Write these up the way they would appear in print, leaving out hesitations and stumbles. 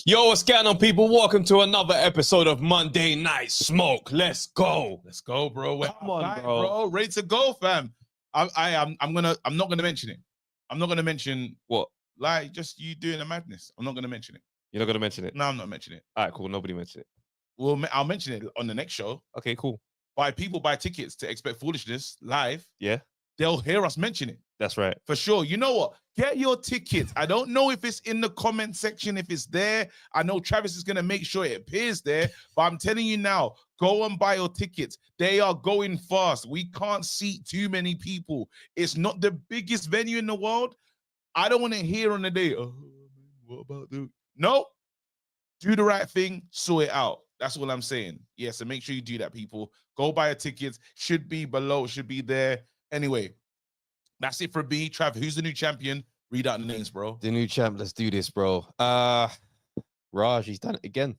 Yo, what's going on, people? Welcome to another episode of Monday Night Smoke. Let's go. Let's go, bro. Come on, bro. Ready to go, fam. I'm not gonna mention it. I'm not gonna mention What? like just you doing the madness. I'm not gonna mention it. You're not going to mention it? No, I'm not mentioning it. All right, cool. Nobody mentioned it. Well, I'll mention it on the next show. Okay, cool. People buy tickets to Expect Foolishness live. Yeah, They'll hear us mention it. that's right. For sure. You know what? Get your tickets. I don't know if it's in the comment section, if it's there. I know Travis is going to make sure it appears there, but I'm telling you now, go and buy your tickets. They are going fast. We can't seat too many people. It's not the biggest venue in the world. I don't want to hear on the day, oh, what about the... No. Do the right thing, sort it out. That's what I'm saying. Yeah, so make sure you do that, people. Go buy your tickets. Should be below, should be there. Anyway, that's it for B. Trav, who's the new champion? Read out the names, bro. The new champ. Let's do this, bro. Raj, he's done it again.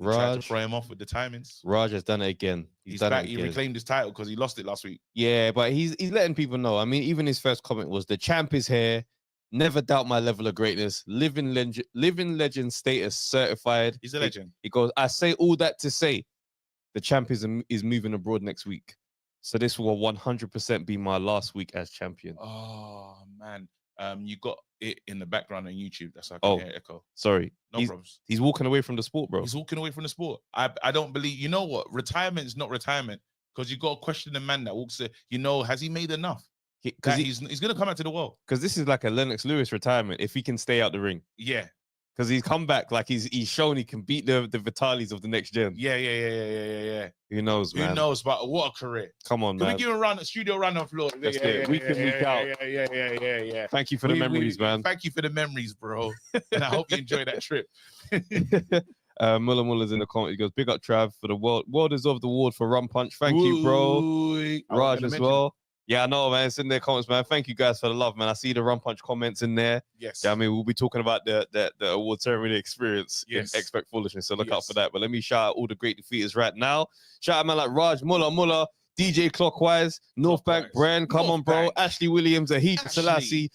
Tried to throw him off with the timings. Raj has done it again. He's done back. it He again. reclaimed his title because he lost it last week. Yeah, but he's letting people know. I mean, even his first comment was, the champ is here. Never doubt my level of greatness. Living legend status certified. He's a legend. He goes, I say all that to say the champ is moving abroad next week. So this will 100% be my last week as champion. Oh, man. You got it in the background on YouTube. That's how I can hear echo. Sorry. No problems. He's walking away from the sport, bro. He's walking away from the sport. I don't believe, you know what? Retirement is not retirement because you got to question the man that walks it. You know, has he made enough? Because he's going to come out to the world. Because this is like a Lennox Lewis retirement if he can stay out the ring. Yeah. Because he's come back like he's shown he can beat the Vitalis of the next gen. Yeah. Who knows, man? Who knows? But what a career. Come on, Can man. we give him a studio round of applause? Week out. Yeah. Thank you for the memories, man. Thank you for the memories, bro. And I hope you enjoy that trip. Muller's in the comment. He goes, big up, Trav, for the world deserved award for Rum Punch. Thank you, bro. Raj as well. Yeah, I know, man. It's in their comments, man. Thank you guys for the love, man. I see the Rum Punch comments in there. Yes. Yeah, I mean, we'll be talking about the award ceremony experience in Expect Foolishness, so look out for that. But let me shout out all the great defeaters right now. Shout out, man, like Raj, Muller, DJ Clockwise, North Bank, Brand, come on, bro. Ashley Williams, Ahid Selassie,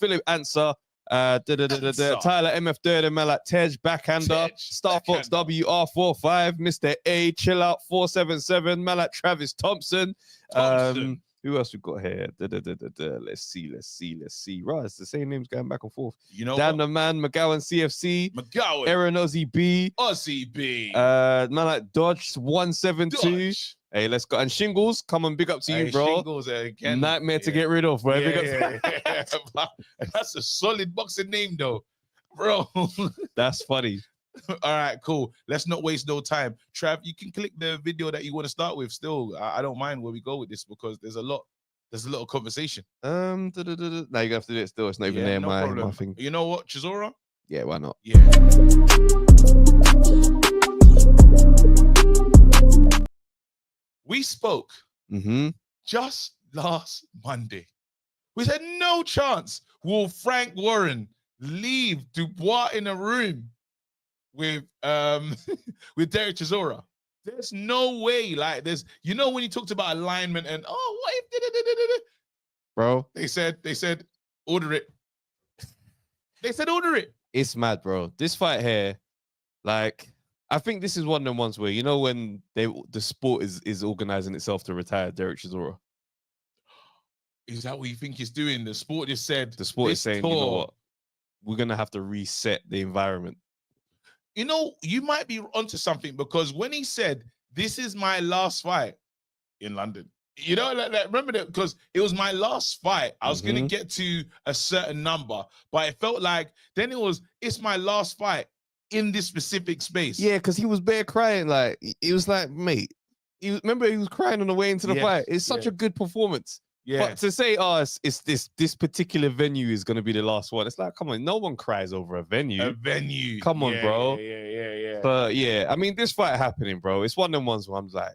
Philip Answer, Tyler MF Durden, man, like Tej, Backhander, Star Fox WR45, Mr. A, Chill Out 477, man, like Travis Thompson. Who else we got here? Let's see. Right, it's the same names going back and forth. You know, Dan the Man, McGowan CFC, Aaron Ozzy B, man like Dodge 172. Hey, let's go. And Shingles, come on, big up to you, bro. Shingles again. Nightmare to get rid of, bro. Yeah. That's a solid boxing name, though, bro. That's funny. All right, cool. Let's not waste no time. Trav, you can click the video that you want to start with still. I don't mind where we go with this because there's a lot of conversation. Now you have to do it still. It's not even there, my thing. You know what, Chisora? Yeah, why not? Yeah. We spoke just last Monday. We said no chance will Frank Warren leave Dubois in a room with with Derek Chisora. There's no way. Like there's, you know, when you talked about alignment and what if bro? They said order it. They said order it. It's mad, bro. This fight here, like, I think this is one of them ones where, you know, when the sport is organizing itself to retire Derek Chisora. Is that what you think he's doing? The sport just said. The sport is saying, you know what? We're gonna have to reset the environment. You know, you might be onto something because when he said, this is my last fight in London, you know, like remember that because it was my last fight. I was going to get to a certain number, but it felt like then it's my last fight in this specific space. Yeah, because he was bare crying. Like, it was like, mate, remember he was crying on the way into the fight. It's such a good performance. Yeah. But to say, it's this particular venue is going to be the last one. It's like, come on, no one cries over a venue. A venue. Come on, bro. Yeah. But yeah, I mean, this fight happening, bro. It's one of them ones where I'm like,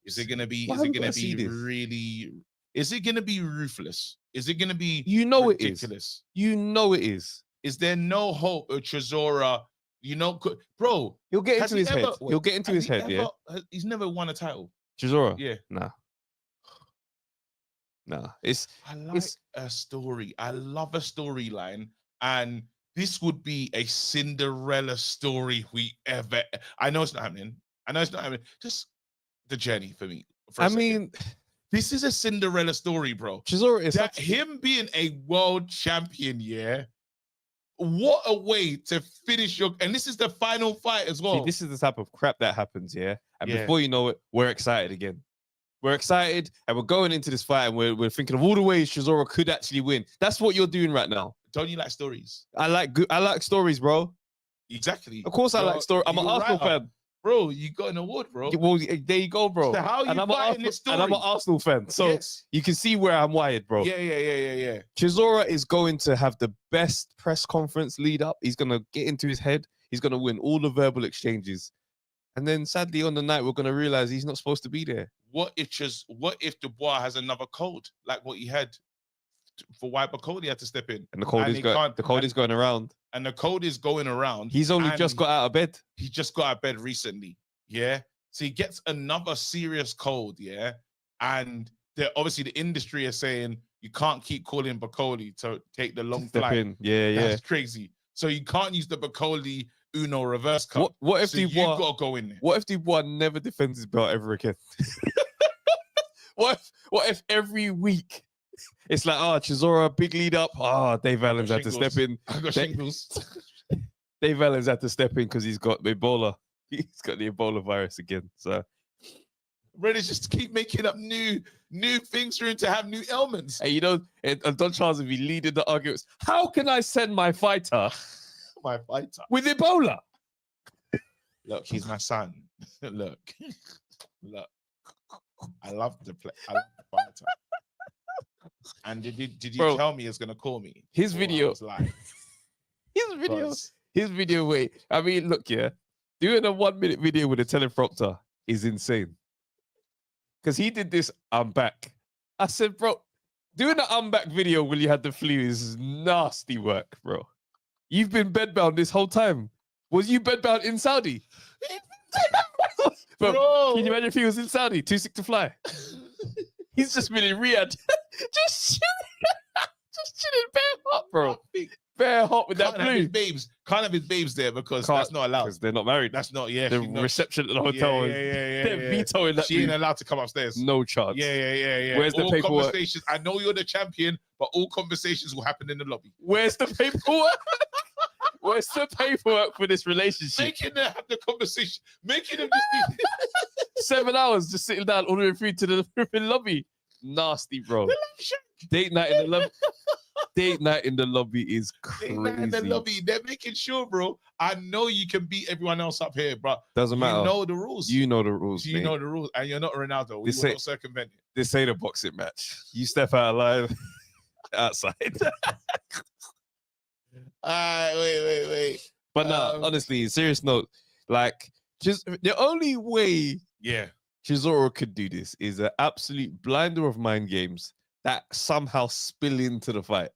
is it going to be really, is it going to be ruthless? Is it going to be ridiculous? You know it is. Is there no hope of Chisora? You know, bro. He'll get into his head. He'll get into his head, yeah. He's never won a title. Chisora? Yeah. Nah. I like a story. I love a storyline. And this would be a Cinderella story we ever. I know it's not happening. Just the journey for me. I mean, this is a Cinderella story, bro. Chisora is him being a world champion, yeah. What a way to finish your, and this is the final fight as well. See, this is the type of crap that happens, yeah. And before you know it, we're excited again. We're excited, and we're going into this fight, and we're thinking of all the ways Chisora could actually win. That's what you're doing right now. Don't you like stories? I like stories, bro. Exactly. Of course, I like stories. I'm an Arsenal fan. Bro, you got an award, bro. Well, there you go, bro. So how are you fighting this story? And I'm an Arsenal fan, so you can see where I'm wired, bro. Yeah. Chisora is going to have the best press conference lead up. He's going to get into his head. He's going to win all the verbal exchanges. And then sadly on the night, we're going to realize he's not supposed to be there. What if Dubois has another code like what he had for why Bacody had to step in? And the code is going around. And the code is going around. He's only just got out of bed. He just got out of bed recently. Yeah. So he gets another serious cold. Yeah. And obviously the industry is saying you can't keep calling Bacody to take the long flight. Yeah. That's crazy. So you can't use the Bacody Uno reverse cut. What if you've got to go in there? What if Dubois never defends his belt ever again? What if every week it's like, Chisora, big lead up. Dave Allen's had to step in. I got shingles. Dave Allen's had to step in because he's got Ebola. He's got the Ebola virus again. So Reddit just keep making up new things for him to have new ailments. Hey, and Don Charles will be leading the arguments. How can I send my fighter with Ebola? Look, he's my son. Look. I love the fighter. And did you tell me he's gonna call me? His video. His video. Wait, I mean, look, doing a 1 minute video with a teleprompter is insane. Because he did this. I'm back. I said, bro, doing an I'm back video when you had the flu is nasty work, bro. You've been bedbound this whole time. Was you bedbound in Saudi? Bro, can you imagine if he was in Saudi? Too sick to fly. He's just been in Riyadh. just chilling bare hot, bro. Bare hot with that blue. Can't have his babes there because that's not allowed. Because they're not married. That's not, The reception at the hotel. They're vetoing that. She ain't allowed to come upstairs. No chance. Yeah. Where's the paperwork? Conversations, I know you're the champion, but all conversations will happen in the lobby. Where's the paperwork? Where's the paperwork for this relationship? Making them have the conversation. Making them just be 7 hours just sitting down, ordering food to the lobby. Nasty, bro. Date night in the lobby. Date night in the lobby is crazy. Date night in the lobby. They're making sure, bro. I know you can beat everyone else up here, bro. Doesn't matter. You know the rules. You know the rules. You know the rules, and you're not Ronaldo. We will not circumvent it. This ain't a boxing match. You step out alive outside. Wait. But no, honestly, serious note, like, just the only way Chisora could do this is an absolute blinder of mind games that somehow spill into the fight.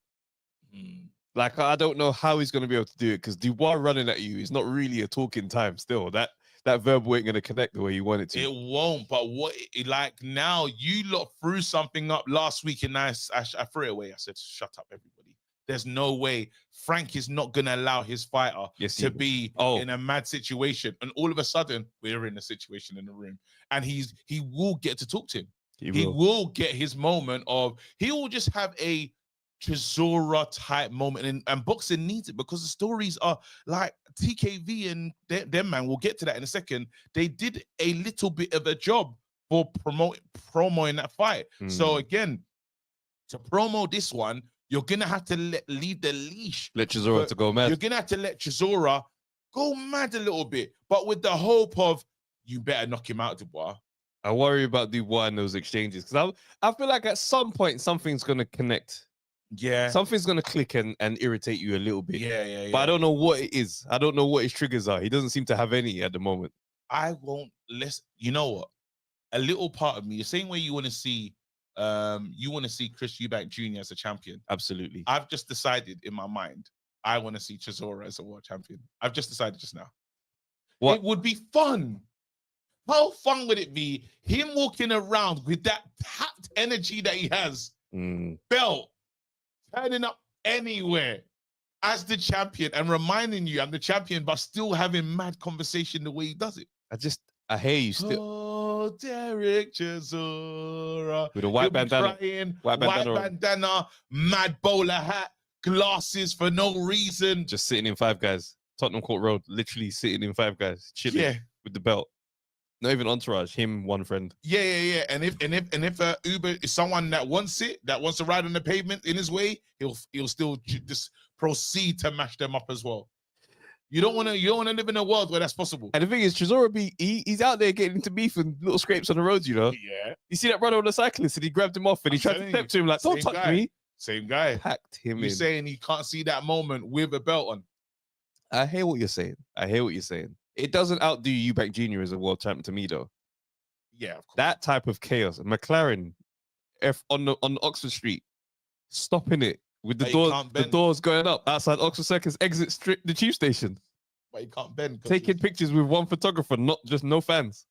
Like, I don't know how he's going to be able to do it because Dubois running at you is not really a talking time still. That verbal ain't going to connect the way you want it to. It won't, but now you lot threw something up last week and I threw it away. I said, shut up, everybody. There's no way Frank is not going to allow his fighter to be in a mad situation. And all of a sudden, we're in a situation in the room. And he will get to talk to him. He will get his moment he will just have a Chisora type moment. And boxing needs it because the stories are like TKV and them, man. We'll get to that in a second. They did a little bit of a job for promoting that fight. So again, to promo this one, you're gonna have to lead the leash. Let Chisora to go mad. You're gonna have to let Chisora go mad a little bit, but with the hope of you better knock him out, Dubois. I worry about Dubois in those exchanges because I feel like at some point something's gonna connect. Yeah, something's gonna click and irritate you a little bit. Yeah. But I don't know what it is. I don't know what his triggers are. He doesn't seem to have any at the moment. I won't listen. You know what? A little part of me, the same way you want to see Chris Eubank Jr. as a champion. Absolutely. I've just decided in my mind, I want to see Chisora as a world champion. I've just decided just now. What? It would be fun. How fun would it be? Him walking around with that tapped energy that he has. Belt. Turning up anywhere. as the champion and reminding you I'm the champion, but still having mad conversation the way he does it. I hear you still. Oh, Derek Chisora. With a white bandana. Crying, white bandana, mad bowler hat, glasses for no reason. Just sitting in Five Guys. Tottenham Court Road. Literally sitting in Five Guys. Chilling with the belt. Not even entourage. Him, one friend. Yeah. And if Uber is someone that wants it, that wants to ride on the pavement in his way, he'll still just proceed to mash them up as well. You don't want to live in a world where that's possible. And the thing is, Chisora he's out there getting into beef and little scrapes on the roads, you know. Yeah. You see that brother on the cyclist and he grabbed him off and he tried to step to him like, don't touch me. Same guy. Packed him in. You're saying he can't see that moment with a belt on. I hear what you're saying. It doesn't outdo Eubank Jr. as a world champion to me, though. Yeah, of course. That type of chaos. McLaren on Oxford Street, stopping it with the doors going up outside Oxford Circus exit the tube station. But you can't bend. Taking pictures with one photographer, not just no fans.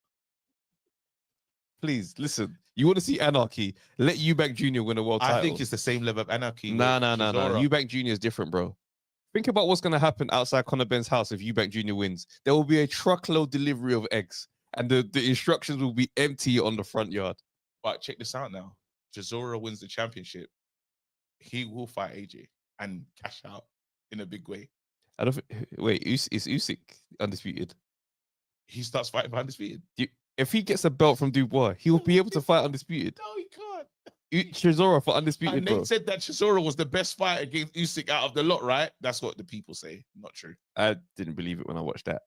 Please, listen. You want to see anarchy? Let Eubank Jr. win a world title. I think it's the same level of anarchy. No. Eubank Jr. is different, bro. Think about what's going to happen outside Conor Benn's house if Eubank Jr. wins. There will be a truckload delivery of eggs, and the instructions will be empty on the front yard. But check this out now. Chisora wins the championship. He will fight AJ and cash out in a big way. I don't. Wait, is Usyk undisputed? He starts fighting for undisputed. If he gets a belt from Dubois, he will be able to fight undisputed. No, he can't. Chisora for undisputed. And they said that Chisora was the best fight against Usyk out of the lot, right? That's what the people say. Not true. I didn't believe it when I watched that.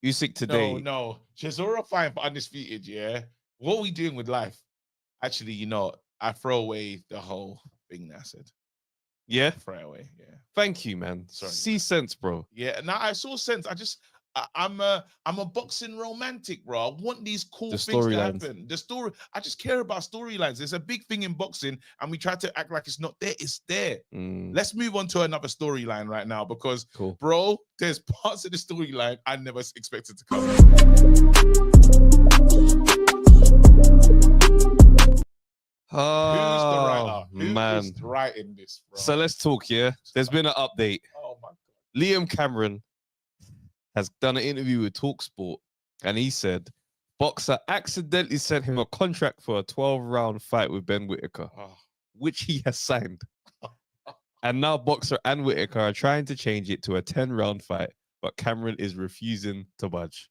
Usyk today. No. Chisora fighting for undisputed, yeah. What are we doing with life? Actually, you know, I throw away the whole thing that I said. Yeah? Throw it away, yeah. Thank you, man. Sorry. See sense, bro. Yeah, now I saw sense. I'm a boxing romantic, bro. I want these cool things to happen. The story, I just care about storylines. There's a big thing in boxing, and we try to act like it's not there. It's there. Let's move on to another storyline right now because, bro, there's parts of the storyline I never expected to come. Who's the writer? Who is writing this, bro? So let's talk, yeah? There's been an update. Oh, my God. Liam Cameron has done an interview with TalkSport, and he said Boxer accidentally sent him a contract for a 12-round fight with Ben Whittaker, which he has signed. And now Boxer and Whittaker are trying to change it to a 10-round fight, but Cameron is refusing to budge.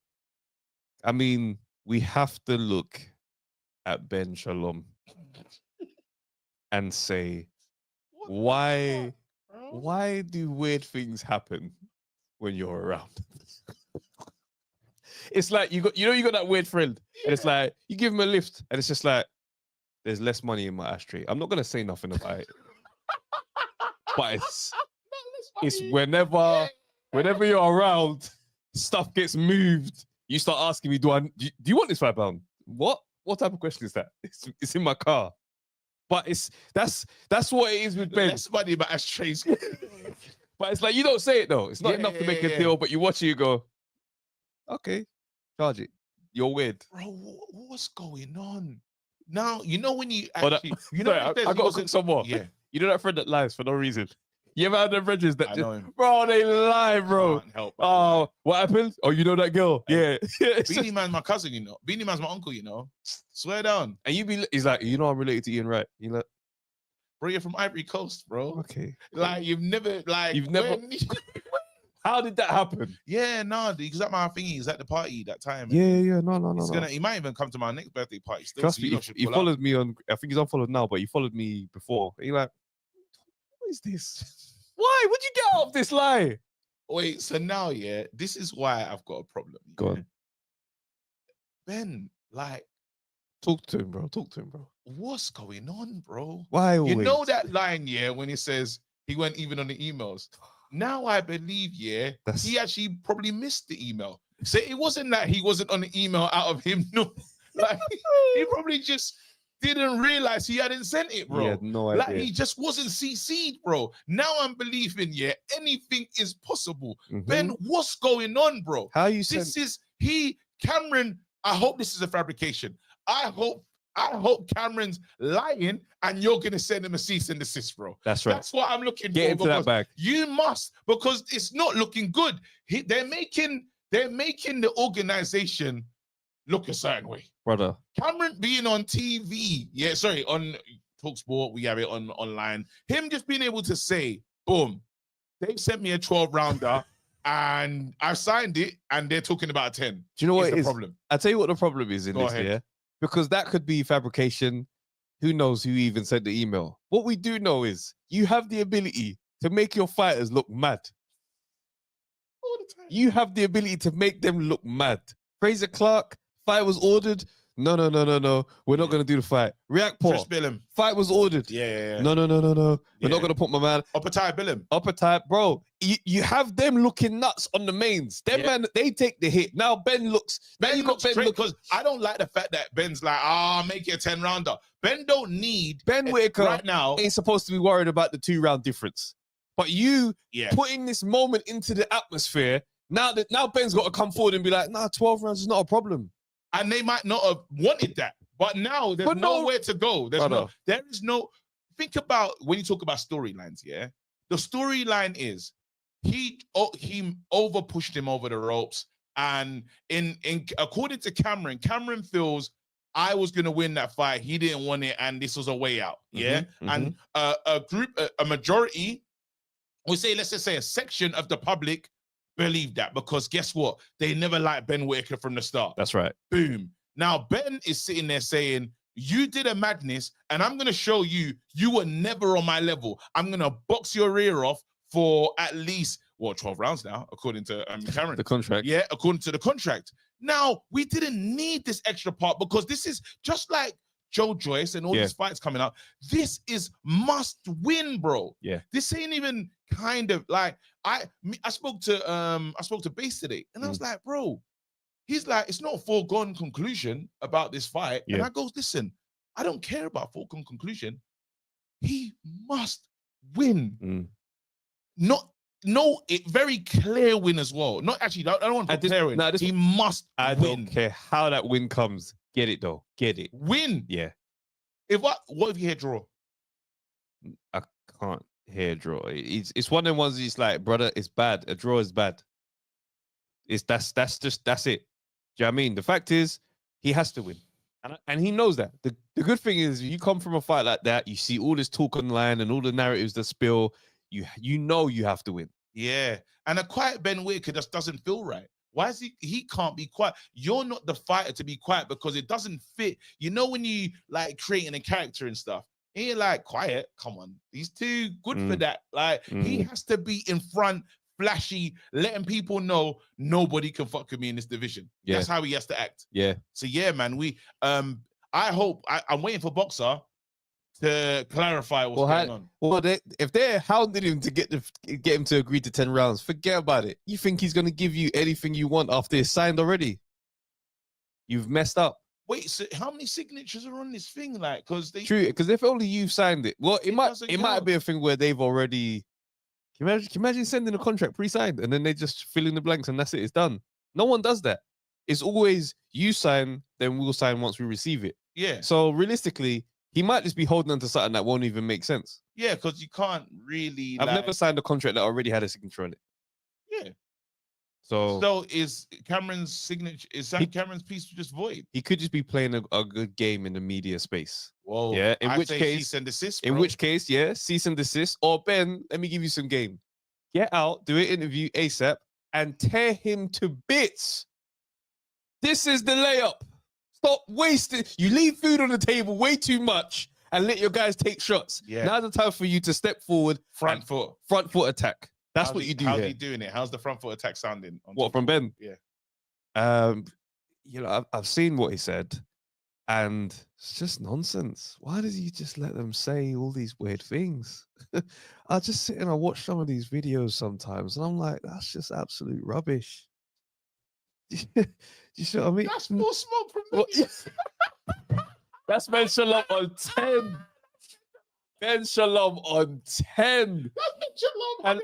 I mean, we have to look at Ben Shalom and say, why do weird things happen when you're around? It's like you got that weird friend, and it's like you give him a lift, and it's just like there's less money in my ashtray. I'm not gonna say nothing about it, but it's whenever you're around, stuff gets moved. You start asking me, do you want this £5? What type of question is that? It's in my car. But that's what it is with Ben. Less money in my ashtrays. But it's like you don't say it though. It's not enough to make a deal, but you watch it, you go, okay, charge it. You're weird. Bro, what's going on? Now, you know when you actually... I got to cook some more. Yeah. You know that friend that lies for no reason? You ever had them friends that bro, they lie, bro. Oh, what happened? Oh, you know that girl? Yeah. Beanie Man's my cousin, you know. Beanie Man's my uncle, you know. Swear down. And he's like, you know I'm related to Ian Wright. You're like, bro, you're from Ivory Coast, bro. Okay. Like, you've never... How did that happen? Yeah, no, because at my thingy, he's at the party that time. Yeah, no. He might even come to my next birthday party. Still, trust me, he followed me on. I think he's unfollowed now, but he followed me before. He like, what is this? Why? Would you get off this lie? Wait, so now, yeah, this is why I've got a problem. Go on, Ben. Like, talk to him, bro. What's going on, bro? Why? You know that line, yeah, when he says he went even on the emails. Now I believe, yeah, he actually probably missed the email. So it wasn't that he wasn't on the email out of him. No, like he probably just didn't realize he hadn't sent it, bro. He had no idea. Like he just wasn't CC'd, bro. Now I'm believing, yeah, anything is possible. Ben, what's going on, bro? How you Cameron, I hope this is a fabrication. I hope I hope Cameron's lying and you're going to send him a cease and desist, bro. That's right. That's what I'm looking Get for. into that bag. You must, because it's not looking good. They're making the organization look a certain way. Brother. Cameron being on TV, on TalkSport, we have it online. Him just being able to say, boom, they've sent me a 12-rounder and I signed it and they're talking about a 10. Do you know what the is? problem? I'll tell you what the problem is in Go this, ahead. yeah? Because that could be fabrication. Who knows who even sent the email? What we do know is you have the ability to make your fighters look mad. All the time. You have the ability to make them look mad. Fraser Clark, fight was ordered. No. We're not going to do the fight. React Paul. Fight was ordered. Yeah. No. We're not going to put my man. Upper type, Billim. Upper type, bro. You have them looking nuts on the mains. Them man, they take the hit. Now Ben looks. Ben looks straight because I don't like the fact that Ben's like, make it a 10-rounder. Ben don't need Ben Whitaker right now. Ain't supposed to be worried about the 2-round difference. But you putting this moment into the atmosphere. Now Ben's got to come forward and be like, 12 rounds is not a problem. And they might not have wanted that. But now there's nowhere to go. There is no. Think about when you talk about storylines, yeah? The storyline is he over pushed him over the ropes. And in according to Cameron feels I was gonna win that fight. He didn't want it, and this was a way out. Yeah. And a majority, let's just say a section of the public believe that, because guess what? They never liked Ben Whitaker from the start. That's right. Boom. Now Ben is sitting there saying, you did a madness, and I'm going to show you were never on my level. I'm going to box your ear off for at least, 12 rounds now, according to Cameron. The contract. Yeah, according to the contract. Now, we didn't need this extra part because this is just like Joyce and all these fights coming up. This is must win, bro. Yeah. This ain't even kind of like I spoke to Base today, and I was like, bro, he's like, it's not a foregone conclusion about this fight. And I goes, listen, I don't care about foregone conclusion. He must win. Very clear win as well. Not actually, I don't want to clear win. He must I win. Don't care how that win comes. Get it though. Get it. Win. Yeah. What if you hear draw? I can't hear draw. It's one of them ones. It's like, brother, it's bad. A draw is bad. That's it. Do you know what I mean? The fact is, he has to win, and he knows that. The good thing is, you come from a fight like that, you see all this talk online and all the narratives that spill. You know you have to win. Yeah, and a quiet Ben Whitaker just doesn't feel right. Why is he can't be quiet? You're not the fighter to be quiet because it doesn't fit. You know when you like creating a character and stuff, and you're like, quiet, come on. He's too good for that. Like, he has to be in front, flashy, letting people know nobody can fuck with me in this division. Yeah. That's how he has to act. Yeah. So yeah, man, I hope I'm waiting for Boxer to clarify what's going on. Well, if they're hounding him to get him to agree to 10 rounds, forget about it. You think he's going to give you anything you want after it's signed already? You've messed up. Wait, so how many signatures are on this thing? Like, true, because if only you've signed it, well, it might be a thing where they've already. Can you imagine sending a contract pre-signed and then they just fill in the blanks and that's it, it's done. No one does that. It's always you sign, then we'll sign once we receive it. Yeah. So realistically, he might just be holding on to something that won't even make sense. Yeah, because you can't really. I've never signed a contract that already had a signature on it. Yeah. So is Cameron's signature? Is that Cameron's piece just void? He could just be playing a good game in the media space. Whoa. Yeah. In which case, cease and desist, bro. In which case, yeah, cease and desist. Or Ben, let me give you some game. Get out, do an interview ASAP, and tear him to bits. This is the layup. Stop wasting. You leave food on the table way too much and let your guys take shots. Yeah. Now's the time for you to step forward. Front foot attack. That's what you do. How's he doing it? How's the front foot attack sounding? What, from Ben? Yeah. You know, I've seen what he said, and it's just nonsense. Why does he just let them say all these weird things? I just sit and I watch some of these videos sometimes, and I'm like, that's just absolute rubbish. You see what I mean? That's more smoke from me. That's Ben Shalom on 10. Ben Shalom on 10. That's Shalom.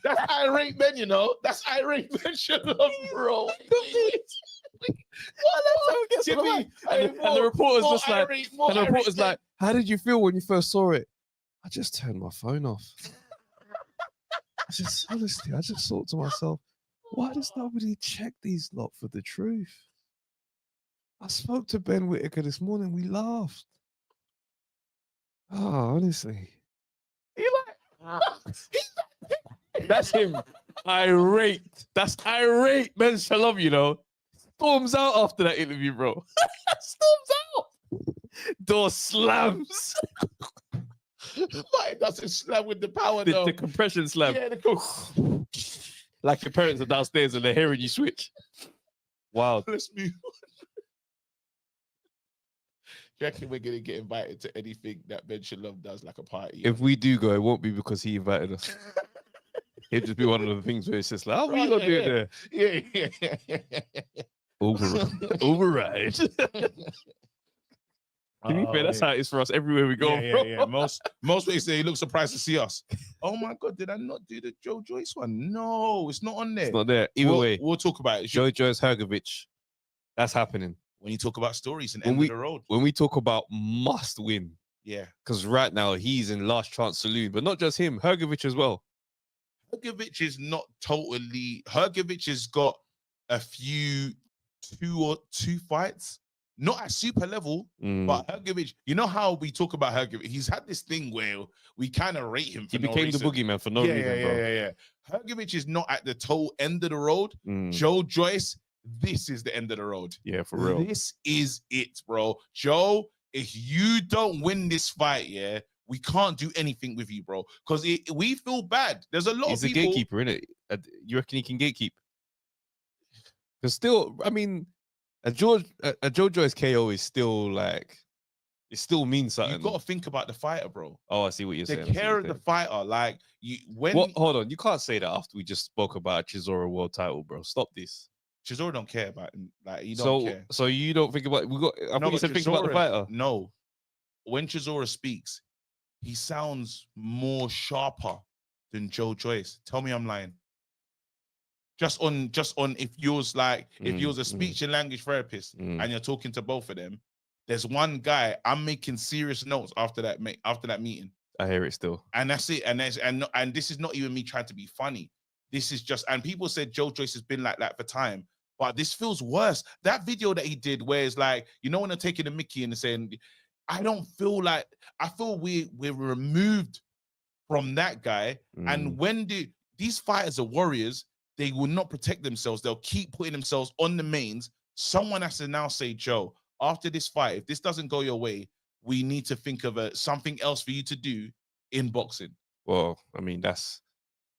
That's irate Ben, you know. That's irate Ben Shalom, bro. And the reporter's just like, how did you feel when you first saw it? I just turned my phone off. I just thought to myself, why does nobody check these lot for the truth? I spoke to Ben Whittaker this morning. We laughed. Oh, honestly. That's him. Irate. That's irate. Ben Shalom, you know. Storms out after that interview, bro. Storms out. Door slams. Like, doesn't slam with the power, though. The compression slam. Yeah, like your parents are downstairs and they're hearing you switch. Wow. Let's move on. Do you reckon we're going to get invited to anything that Ben Shalom does, like a party? If we do go, it won't be because he invited us. It'll just be one of the things where it's just like, oh, what are you going to do there? Yeah. Override. To be fair, that's how it is for us everywhere we go. Yeah. Most people say he looks surprised to see us. Oh my God, did I not do the Joyce one? No, it's not on there. It's not there. Either way, we'll talk about it. Joyce Hergovic. That's happening. When you talk about stories and end of the road. When we talk about must win. Yeah. Because right now he's in last chance saloon, but not just him, Hergovic as well. Hergovic is not totally. Hergovic has got a few two fights, not at super level, but Hergovic. You know how we talk about Hergovic? He's had this thing where we kind of rate him. He became the boogeyman for no reason. Yeah. Hergovic is not at the total end of the road. Joyce, this is the end of the road. Yeah, for real. This is it, bro. Joe, if you don't win this fight, we can't do anything with you, bro. Because we feel bad. There's a lot of people. He's a gatekeeper, innit? You reckon he can gatekeep? Because still, I mean, a Joe Joyce KO is still like, it still means something. You've got to think about the fighter, bro. Oh, I see what you're saying. The care of the fighter, like hold on, you can't say that after we just spoke about Chisora world title, bro. Stop this. Chisora don't care about him. Like, he don't care. So you don't think about I think you said think about the fighter. No. When Chisora speaks, he sounds more sharper than Joe Joyce. Tell me I'm lying. Just on if you was a speech and language therapist and you're talking to both of them, there's one guy I'm making serious notes after that meeting. I hear it still. And that's it. And this is not even me trying to be funny. This is just, and people said Joe Joyce has been like that for time, but this feels worse. That video that he did where it's like, you know, when they're taking the Mickey and saying, I feel we're removed from that guy. And when these fighters are warriors, they will not protect themselves. They'll keep putting themselves on the mains. Someone has to now say, Joe, after this fight, if this doesn't go your way, we need to think of something else for you to do in boxing. Well, I mean,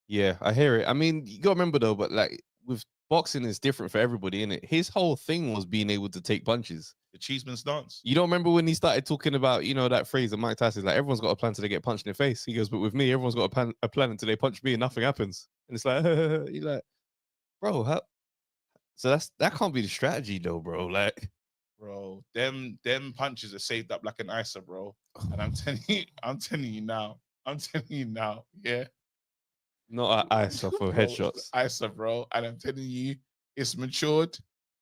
yeah, I hear it. I mean, you gotta remember though, but like with boxing, it's different for everybody, innit? His whole thing was being able to take punches. The Cheeseman stance. You don't remember when he started talking about, you know, that phrase that Mike Tyson's like, everyone's got a plan till they get punched in the face. He goes, but with me, everyone's got a plan until they punch me and nothing happens. And it's like, you're like, bro, how? So that can't be the strategy though, bro. Like, bro, them punches are saved up like an icer, bro. And I'm telling you now, yeah. Not an icer for headshots. Icer, bro. And I'm telling you, it's matured.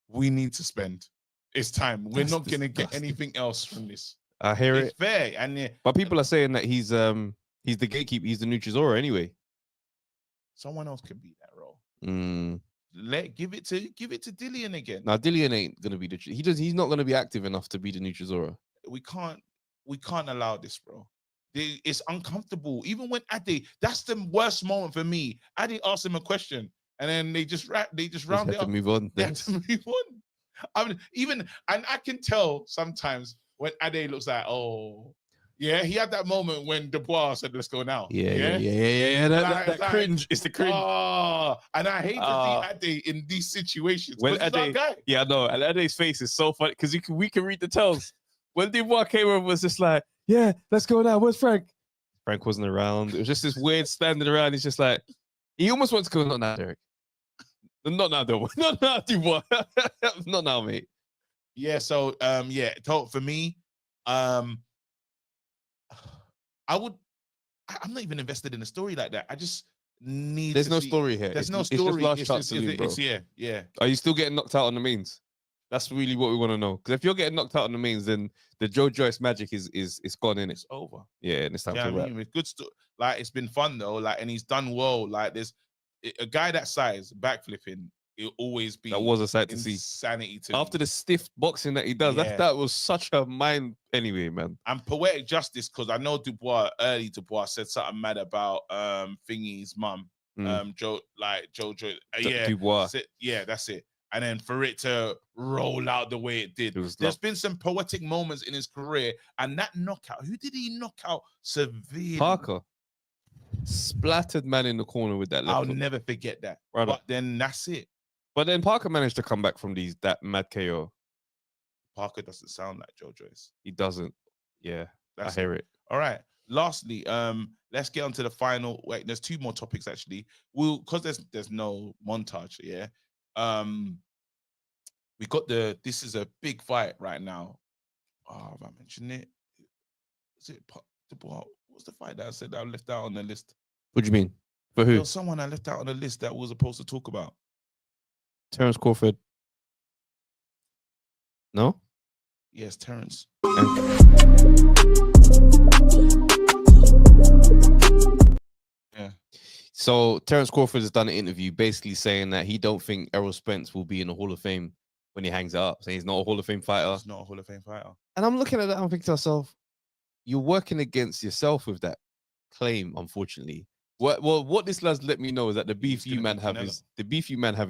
We need to spend. It's time. We're not gonna get anything else from this. I hear it's fair, and but people are saying that he's the gatekeeper. He's the new Chisora anyway. Someone else could be that role. Give it to Dillian again. Now Dillian ain't gonna be he's not gonna be active enough to be the new Chisora. We can't allow this, bro. It's uncomfortable. Even when Adeli, that's the worst moment for me. Adeli asked him a question, and then they just round it up. Move on. They have to move on. I mean, and I can tell sometimes when Adeli looks like, oh, yeah, he had that moment when Dubois said, "Let's go now." Yeah. That cringe. It's the cringe. Oh, and I hate to see Adeli in these situations. When Adeli, yeah, no, and Adeli's face is so funny because we can read the tells. When Dubois came over, was just like, "Yeah, let's go now. Where's Frank?" Frank wasn't around. It was just this weird standing around. He's just like, he almost wants to go. Not now, Derek. Not now, though. Not now, Dubois. Not now, mate. Yeah. So, for me, I'm not even invested in a story like that. I just need. There's no story here. There's no story. It's just last chance to leave, bro. Yeah. Are you still getting knocked out on the means? That's really what we want to know. Because if you're getting knocked out on the mains, then the Joyce magic is gone in. It's over. Yeah, and it's time to I wrap. mean, with good stuff. Like it's been fun though. Like, and he's done well. Like there's a guy that size backflipping. It'll always be That was a sight to see. Insanity to After the stiff boxing that he does, that was such a mind anyway, man. And poetic justice, because I know Dubois said something mad about Thingy's mum. Joe. Dubois. Yeah, that's it. And then for it to roll out the way it did, there's been some poetic moments in his career. And that knockout, who did he knock out severely? Parker. Splattered man in the corner with that left I'll hook. never forget that. Brother. But then that's it. But then Parker managed to come back from that mad KO. Parker doesn't sound like Joyce. He doesn't. Yeah, I hear it. All right. Lastly, let's get on to the final. Wait, there's two more topics actually. Because there's no montage. Yeah. We got this is a big fight right now. Oh, have I mentioned it? Is it Dubois? What's the fight that I said that I left out on the list? What do you mean? For who? There was someone I left out on the list that we were supposed to talk about. Terence Crawford. No? Yes, Terence. Yeah. So Terence Crawford has done an interview basically saying that he don't think Errol Spence will be in the Hall of Fame when he hangs it up. Saying he's not a Hall of Fame fighter. He's not a Hall of Fame fighter. And I'm looking at that and I'm thinking to myself, you're working against yourself with that claim, unfortunately. What this lads let me know is that the beef you man have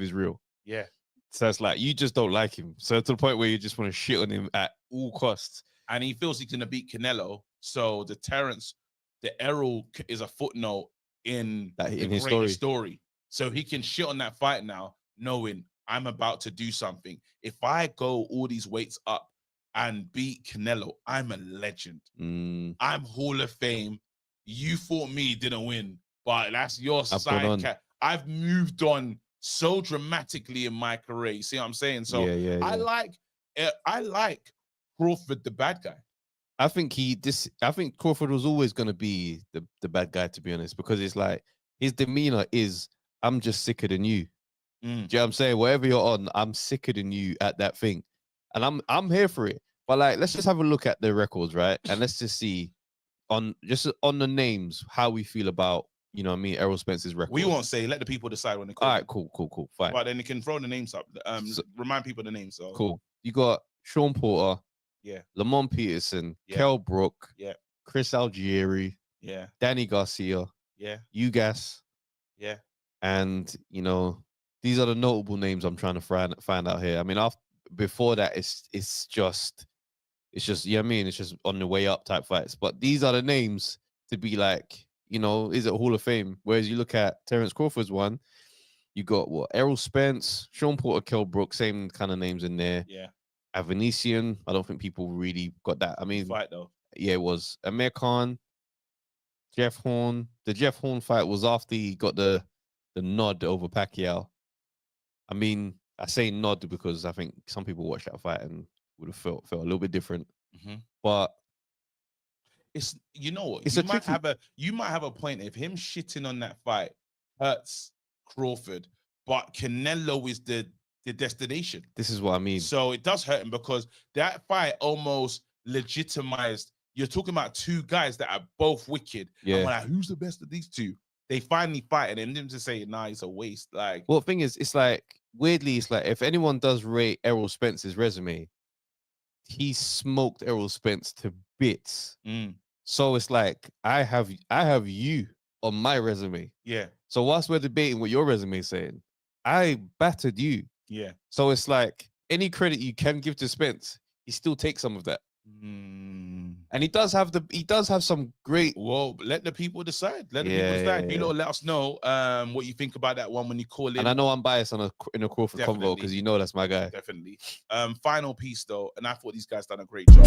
is real. Yeah. So it's like you just don't like him. So to the point where you just want to shit on him at all costs. And he feels he's gonna beat Canelo. So the Errol is a footnote in his story. So he can shit on that fight now, knowing I'm about to do something. If I go all these weights up and beat Canelo, I'm a legend. I'm Hall of Fame. You fought me, didn't win, but that's your side. I've moved on so dramatically in my career. You see what I'm saying? So I like Crawford, the bad guy. I think Crawford was always going to be the bad guy, to be honest, because it's like his demeanor is, I'm just sicker than you. Do you know what I'm saying? Whatever you're on, I'm sicker than you at that thing. And I'm here for it. But like, let's just have a look at the records, right? And let's just see on the names how we feel about, you know what I mean, Errol Spence's record. We won't say, let the people decide when they call. All right, cool. Fine. But then you can throw the names up. Remind people the names. So cool. You got Sean Porter. Yeah. Lamont Peterson, Kell Brook, Chris Algieri, Danny Garcia, Ugas, and you know, these are the notable names I'm trying to find out here. I mean, before that, it's just you know what I mean, it's just on the way up type fights. But these are the names to be like, you know, is it Hall of Fame? Whereas you look at Terence Crawford's one, you got Errol Spence, Sean Porter, Kell Brook, same kind of names in there. Yeah. Avanesian, I don't think people really got that. I mean, fight though. Yeah, it was Amir Khan, Jeff Horn. The Jeff Horn fight was after he got the nod over Pacquiao. I mean, I say nod because I think some people watched that fight and would have felt a little bit different. But it's, you know what, it's you might have a point if him shitting on that fight hurts Crawford, but Canelo is the destination. This is what I mean. So it does hurt him because that fight almost legitimized. You're talking about two guys that are both wicked. Yeah. I'm like, who's the best of these two? They finally fight, and then them to say, nah, it's a waste. Like, well, the thing is, it's like weirdly, it's like if anyone does rate Errol Spence's resume, he smoked Errol Spence to bits. So it's like I have you on my resume. Yeah. So whilst we're debating what your resume is saying, I battered you. Yeah. So it's like any credit you can give to Spence, he still takes some of that. And he does have some great. Well, let the people decide. Let the people decide. You know, let us know what you think about that one when you call in. And I know I'm biased in a Crawford convo because you know that's my guy. Definitely. Final piece though, and I thought these guys done a great job.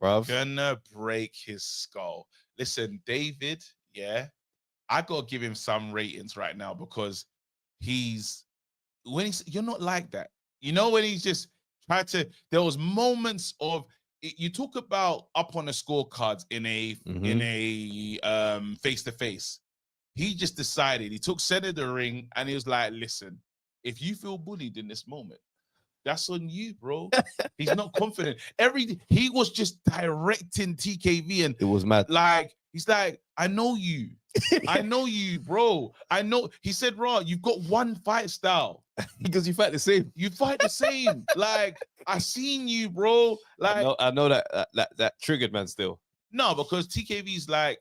Bruv. Gonna break his skull. Listen, David, I gotta give him some ratings right now because you're not like that. You know, when he's just tried to, there was moments of, you talk about up on the scorecards in a face-to-face. he just decided, he took center of the ring and he was like, listen, if you feel bullied in this moment, that's on you, bro. He's not confident. He was just directing TKV and it was mad. Like, he's like, I know you. I know you, bro. I know. He said, Raw, you've got one fight style. Because you fight the same. You fight the same. Like, I seen you, bro. Like, I know that triggered man still. No, because TKV's like,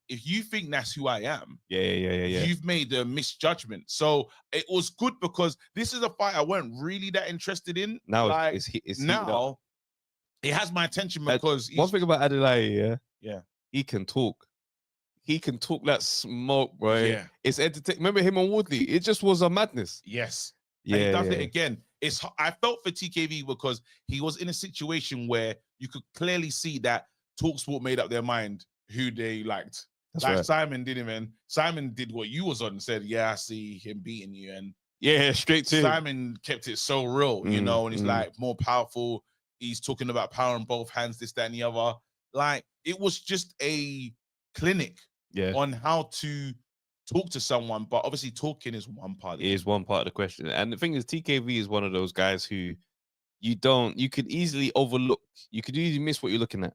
if you think that's who I am, yeah, you've made a misjudgment. So it was good because this is a fight I weren't really that interested in. Now like, it's now it has my attention because one thing about Adeli, yeah, he can talk. He can talk that smoke, bro. Yeah, it's entertaining. Remember him on Woodley? It just was a madness. Yes, yeah. And he does it again. I felt for TKV because he was in a situation where you could clearly see that TalkSport made up their mind who they liked. That's like right. Simon didn't, man. Simon did what you was on and said, yeah, I see him beating you. And yeah, straight to Simon kept it so real, you know, and he's like more powerful. He's talking about power in both hands, this, that, and the other. Like, it was just a clinic on how to talk to someone, but obviously talking is one part. It is one part of the question. And the thing is, TKV is one of those guys who you could easily overlook. You could easily miss what you're looking at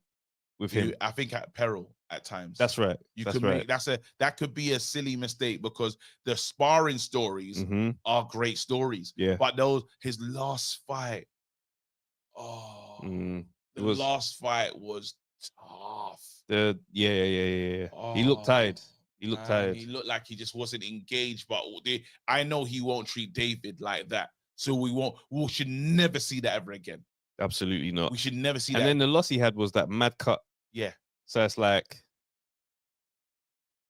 with him. I think at peril at times. That's right. That could be a silly mistake because the sparring stories are great stories. Yeah. But his last fight, last fight was tough. Yeah. He looked tired. He looked tired. He looked like he just wasn't engaged. But I know he won't treat David like that. So we should never see that ever again. Absolutely not. We should never see that. And then the loss he had was that mad cut. Yeah. So it's like,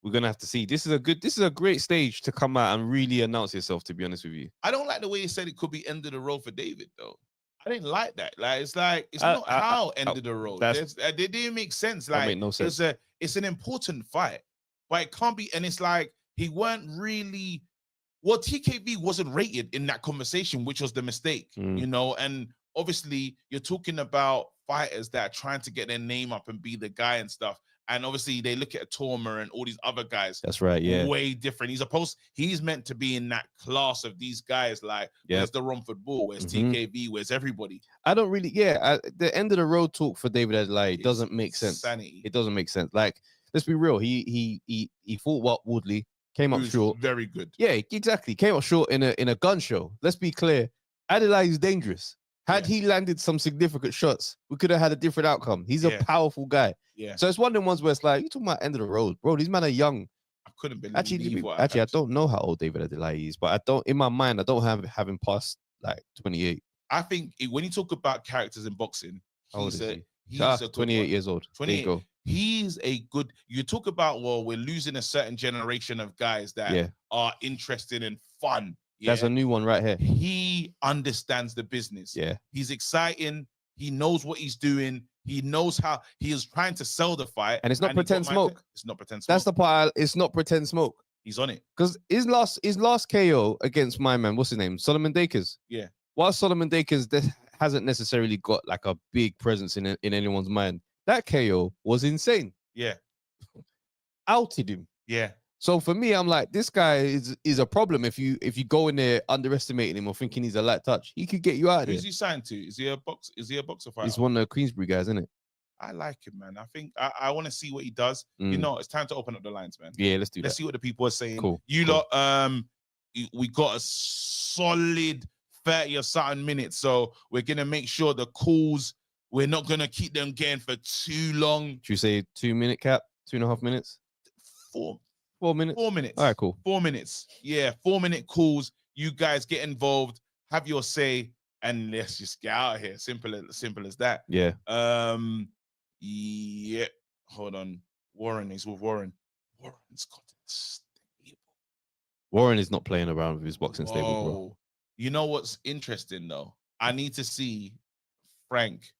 we're gonna have to see. This is a great stage to come out and really announce yourself, to be honest with you. I don't like the way he said it could be end of the road for David, though. I didn't like that. Like, it's not how end of the road. It didn't make sense. Like, make no sense. It's an important fight, but it can't be. And it's like he weren't really. Well, TKV wasn't rated in that conversation, which was the mistake, you know. And obviously, you're talking about fighters that are trying to get their name up and be the guy and stuff. And obviously, they look at Torma and all these other guys. That's right, yeah. Way different. He's meant to be in that class of these guys. Like, where's the Romford Bull? Where's TKV? Where's everybody? I don't really, the end of the road talk for David Adeli doesn't make sense. Sanity. It doesn't make sense. Like, let's be real. He fought Woodley, came up short. Very good. Yeah, exactly. Came up short in a gun show. Let's be clear. Adeli is dangerous. Had he landed some significant shots, we could have had a different outcome. He's a powerful guy. Yeah. So it's one of them ones where it's like, you're talking about end of the road, bro. These men are young. I couldn't believe Actually, I don't know how old David Adeli is, but in my mind, I don't have him past like 28. I think when you talk about characters in boxing, he's a 28 years old. 28. There you go. He's a good. You talk about, well, we're losing a certain generation of guys that are interested and fun. Yeah? That's a new one right here. He understands the business. Yeah. He's exciting. He knows what he's doing. He knows how he is trying to sell the fight. And it's not pretend smoke. It's not pretend smoke. That's the part. It's not pretend smoke. He's on it. Because his last KO against my man, what's his name? Solomon Dakers. Yeah. While Solomon Dakers hasn't necessarily got like a big presence in anyone's mind, that KO was insane. Yeah. Outed him. Yeah. So for me, I'm like, this guy is a problem. If you go in there underestimating him or thinking he's a light touch, he could get you out of there. Who's he signed to? Is he a boxer fighter? He's one of the Queensbury guys, isn't it? I like him, man. I think I want to see what he does. You know, it's time to open up the lines, man. Yeah, let's do that. Let's see what the people are saying. Cool. Lot, we got a solid 30 or something minutes, so we're gonna make sure the calls, we're not gonna keep them getting for too long. Should we say 2 minute cap? 2.5 minutes? 4 minutes? 4 minutes. All right, cool. 4 minutes. Yeah, 4 minute calls. You guys get involved, have your say, and let's just get out of here. Simple as that. Yeah. Yeah. Hold on. Warren is with Warren. Warren's got a stable. Warren is not playing around with his boxing stable, bro. You know what's interesting though? I need to see Frank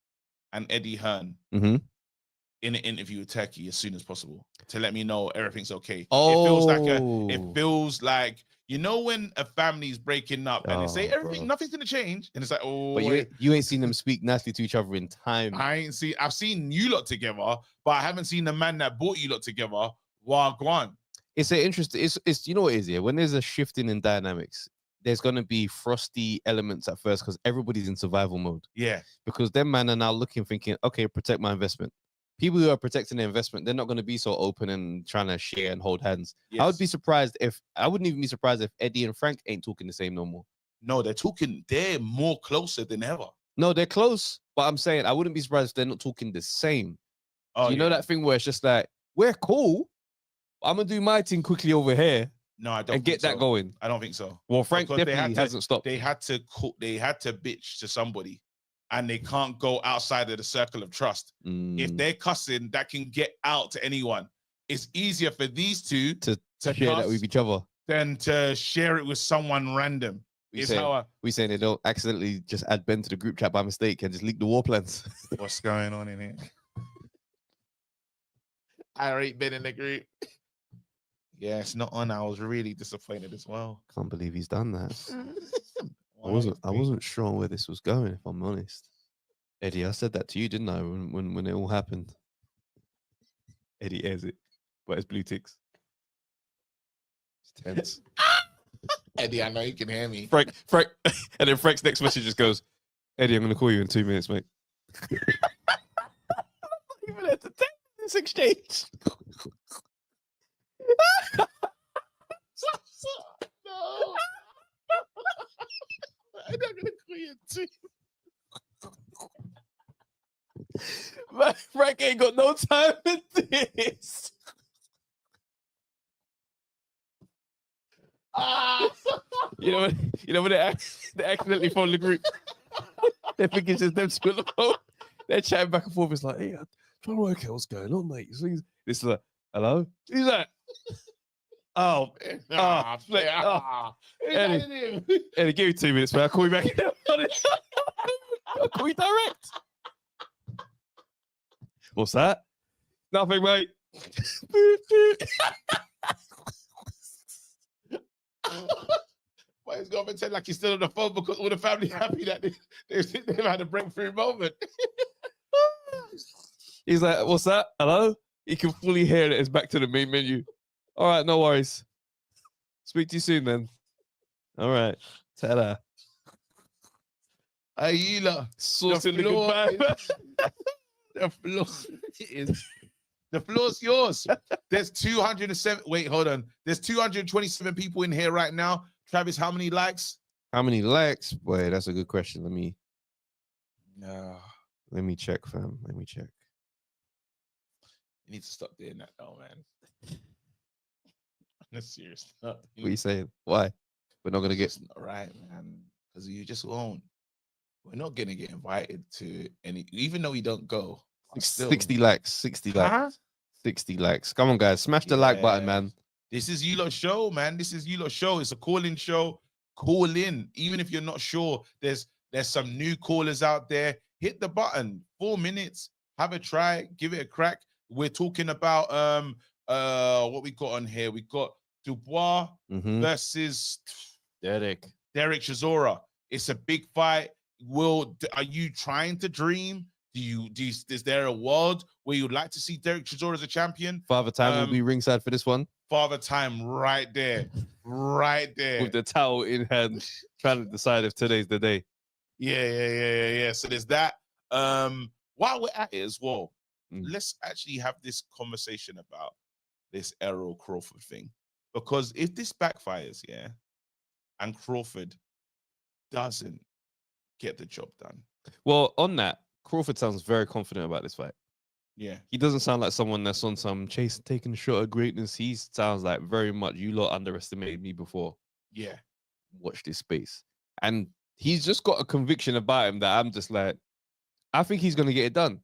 and Eddie Hearn in an interview with Turkey as soon as possible to let me know everything's okay. Oh. It feels like, you know, when a family's breaking up and they say nothing's gonna change, and it's like, but you ain't seen them speak nicely to each other in time. I've seen you lot together, but I haven't seen the man that brought you lot together. Wagwan. It's an interesting. It's you know what it is here. When there's a shifting in dynamics, there's gonna be frosty elements at first because everybody's in survival mode. Yeah. Because them man are now looking, thinking, okay, protect my investment. People who are protecting their investment, they're not going to be so open and trying to share and hold hands. Yes. I would be surprised if I wouldn't even be surprised if Eddie and Frank ain't talking the same no more. No, they're more closer than ever. No, they're close, but I'm saying I wouldn't be surprised if they're not talking the same. Oh, you know that thing where it's just like, we're cool. I'm gonna do my thing quickly over here. No, I don't and get that going. I don't think so. Well, Frank definitely hasn't stopped. They had to bitch to somebody, and they can't go outside of the circle of trust. If they're cussing, that can get out to anyone. It's easier for these two to share that with each other than to share it with someone random. We saying they don't accidentally just add Ben to the group chat by mistake and just leak the war plans. What's going on in here? I rate Ben in the group. Yeah, it's not on. I was really disappointed as well. Can't believe he's done that. I wasn't sure where this was going, if I'm honest. Eddie, I said that to you, didn't I? When it all happened. Eddie airs it, but it's blue ticks. It's tense. Eddie, I know you can hear me. Frank, and then Frank's next message just goes, Eddie, I'm going to call you in 2 minutes, mate. I'm not even entertaining this exchange. No. I'm not going to call you in 2 minutes. Frank ain't got no time in this. You know when they accidentally phone the group. They think it's just them two on the phone. They're chatting back and forth. It's like, hey, I'm trying to work out what's going on, mate. So this is like, hello? Who's that? Oh, Eddie, give me 2 minutes, man. I'll call you back. I'll call you direct. What's that? Nothing, mate. But he's going to pretend like he's still on the phone because all the family happy that they've had a breakthrough moment. He's like, what's that? Hello? You can fully hear that it's back to the main menu. All right, no worries. Speak to you soon, then. All right. Ta-da. Ayla. Sauce in the goodbye. The floor's yours. There's 207. Wait, hold on. There's 227 people in here right now. Travis, how many likes? How many likes? Boy, that's a good question. Let me check, fam. Let me check. You need to stop doing that though, man. That's serious. What are you saying? Why? We're not gonna get right, man. Because you just won't. We're not gonna get invited to any, even though we don't go. 60 likes. 60 likes. 60 likes. Come on, guys. Smash the like button, man. This is you lot show, man. This is you lot show. It's a call-in show. Call in. Even if you're not sure, there's some new callers out there. Hit the button. 4 minutes. Have a try. Give it a crack. We're talking about what we got on here. We got Dubois versus Derek Chisora. It's a big fight. Are you trying to dream? Is there a world where you'd like to see Derek Chisora as a champion? Father Time will be ringside for this one. Father Time right there. Right there. With the towel in hand, trying to decide if today's the day. Yeah. So there's that. While we're at it as well, let's actually have this conversation about this Errol Crawford thing. Because if this backfires, and Crawford doesn't get the job done. Well, on that, Crawford sounds very confident about this fight. Yeah. He doesn't sound like someone that's on some chase, taking a shot at greatness. He sounds like very much, you lot underestimated me before. Yeah. Watch this space. And he's just got a conviction about him that I'm just like, I think he's going to get it done.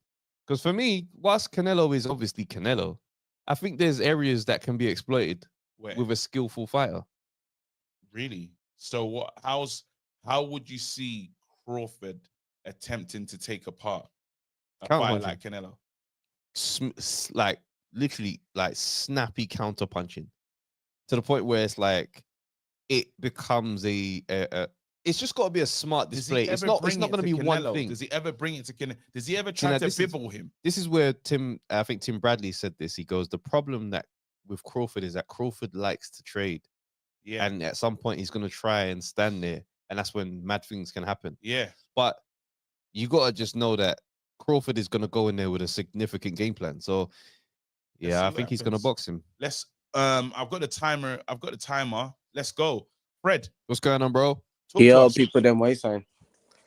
Because for me, whilst Canelo is obviously Canelo, I think there's areas that can be exploited with a skillful fighter. Really? So how would you see Crawford attempting to take apart a fight like Canelo? Like literally like snappy counter punching to the point where it's like it becomes it's just got to be a smart display. It's not going to be one thing. Does he ever bring it to Canelo? Does he ever try to bibble him? This is where I think Tim Bradley said this. He goes, the problem that with Crawford is that Crawford likes to trade. Yeah. And at some point he's gonna try and stand there, and that's when mad things can happen. Yeah. But you gotta just know that Crawford is gonna go in there with a significant game plan. So yeah, I think he's gonna box him. Let's I've got the timer. Let's go. Fred, What's going on, bro? Yo, people, them way sign.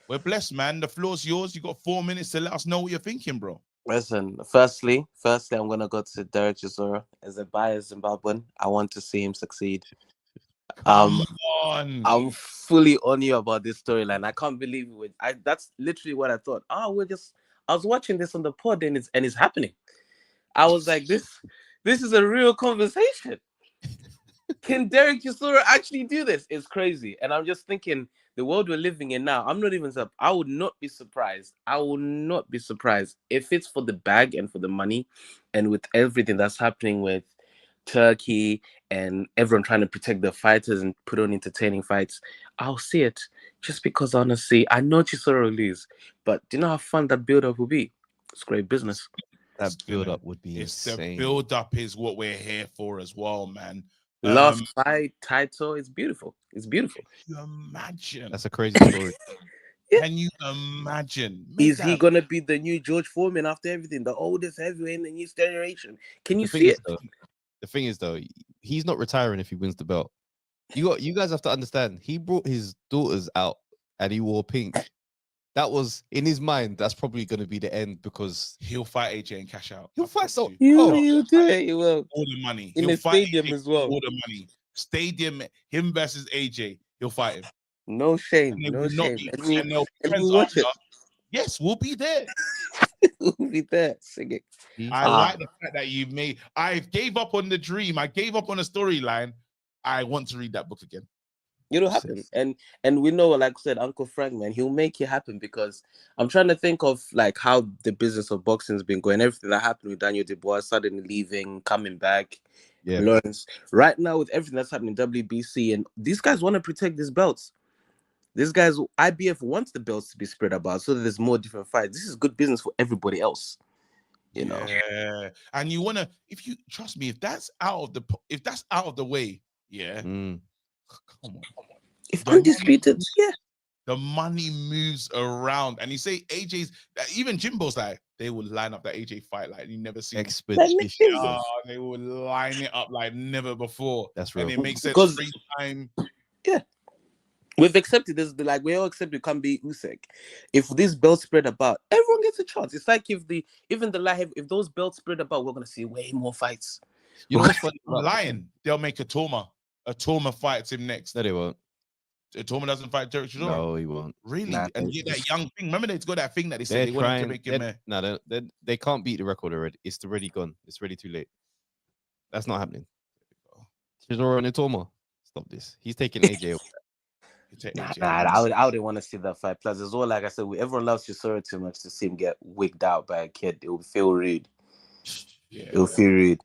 We're blessed, man. The floor's yours. You got 4 minutes to let us know what you're thinking, bro. Listen, firstly, I'm gonna go to Derek Chisora. As a biased Zimbabwean, I want to see him succeed. Come on. I'm fully on you about this storyline. I can't believe it. That's literally what I thought. I was watching this on the pod and it's happening. I was like, this is a real conversation. Can Derek Chisora actually do this? It's crazy. And I'm just thinking, the world we're living in now, I would not be surprised. I will not be surprised if it's for the bag and for the money, and with everything that's happening with Turkey and everyone trying to protect the fighters and put on entertaining fights. I'll see it, just because honestly, I know Chisora will lose, but do you know how fun that build-up will be? It's great business. That build-up would be insane. The build-up is what we're here for as well, man. Last fight title is beautiful. It's beautiful. Can you imagine? That's a crazy story. Yeah. Can you imagine? Is he gonna be the new George Foreman after everything? The oldest heavyweight in the new generation? Can you see it? The thing is, though, he's not retiring if he wins the belt. You guys have to understand. He brought his daughters out and he wore pink. That was in his mind. That's probably going to be the end, because he'll fight AJ and cash out. He'll fight so. You do it. He will. All the money in the stadium as well. All the money. Stadium. Him versus AJ. He'll fight him. No shame. No shame. And we'll watch it. Yes, we'll be there. We'll be there. Sing it. I like the fact that you made. I gave up on the dream. I gave up on the storyline. I want to read that book again. It'll happen, and we know, like I said, Uncle Frank, man, he'll make it happen, because I'm trying to think of like how the business of boxing has been going. Everything that happened with Daniel Dubois, suddenly leaving, coming back, Lawrence. Right now, with everything that's happening in WBC, and these guys want to protect these belts. These guys, IBF wants the belts to be spread about so that there's more different fights. This is good business for everybody else. You know. Yeah, and you wanna, if you trust me, if that's out of the way, yeah. Come on. If undisputed, the money moves around, and you say AJ's, even Jimbo's like, they will line up that AJ fight like you never seen. They will line it up like never before. That's real. And it makes sense. Free time. Yeah. We've accepted this, like we all accept it can be Usyk. If this belt spread about, everyone gets a chance. It's like if those belts spread about, we're gonna see way more fights. You know what's funny? Lion, they'll make a Toma. A Toma fights him next. No, they won't. A Toma doesn't fight Derek Chisora. No, he won't. Really? And get that young thing. Remember, they've got that thing that they said they wanted to make him. No, they can't beat the record already. It's already gone. It's already too late. That's not happening. Chisora and Toma. Stop this. He's taking AJ. I wouldn't want to see that fight. Plus, as well, like I said, everyone loves Chisora too much to see him get wigged out by a kid. It would feel rude. It will feel rude.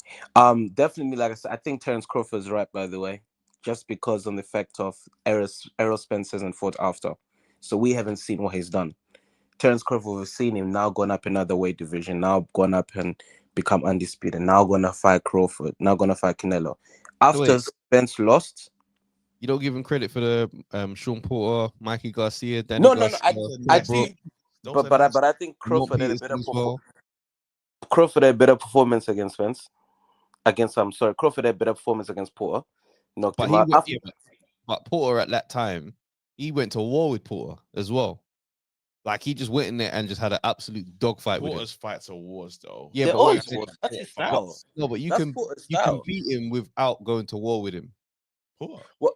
Definitely, like I said, I think Terence Crawford is right, by the way, just because on the fact of Errol Spence hasn't fought after, so we haven't seen what he's done. Terence Crawford, we've seen him now gone up another weight division, now gone up and become undisputed, now gonna fight Crawford, now gonna fight Canelo. After Spence lost. You don't give him credit for the Sean Porter, Mikey Garcia, Daniel Garcia, I do, but I think Crawford had a better performance. Crawford had a better performance against Spence. Crawford had a better performance against Porter. Knocked him out. But Porter at that time, he went to war with Porter as well. Like he just went in there and just had an absolute dogfight with him. Porter's fights are wars, though. Yeah, but that's his style. No, but you can beat him without going to war with him. Porter. What?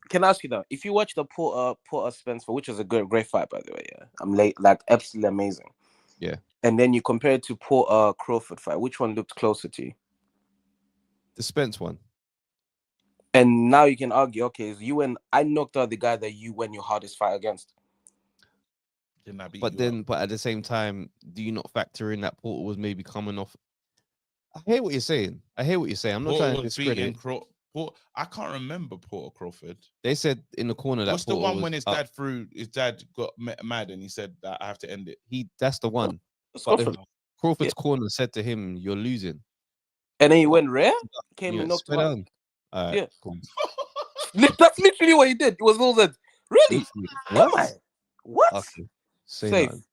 Can I ask you though? If you watch the Porter Spence fight, which was a great fight, by the way, I'm late, like absolutely amazing. Yeah. And then you compare it to Porter Crawford fight. Which one looked closer to you? The Spence one. And now you can argue, okay, I knocked out the guy that you won your hardest fight against. But at the same time, do you not factor in that Porter was maybe coming off? I hear what you're saying. I'm not trying to discredit. I can't remember Porter Crawford. They said in the corner that what's the one when his dad got mad and he said that I have to end it. That's the one. Crawford's corner said to him, "You're losing." And then he went rare, came Yeah, and knocked him swear out. down. All right, Yeah. cool. That's literally what he did. It was all that. Really? Literally. Am I? What? Okay. Say Safe. nothing.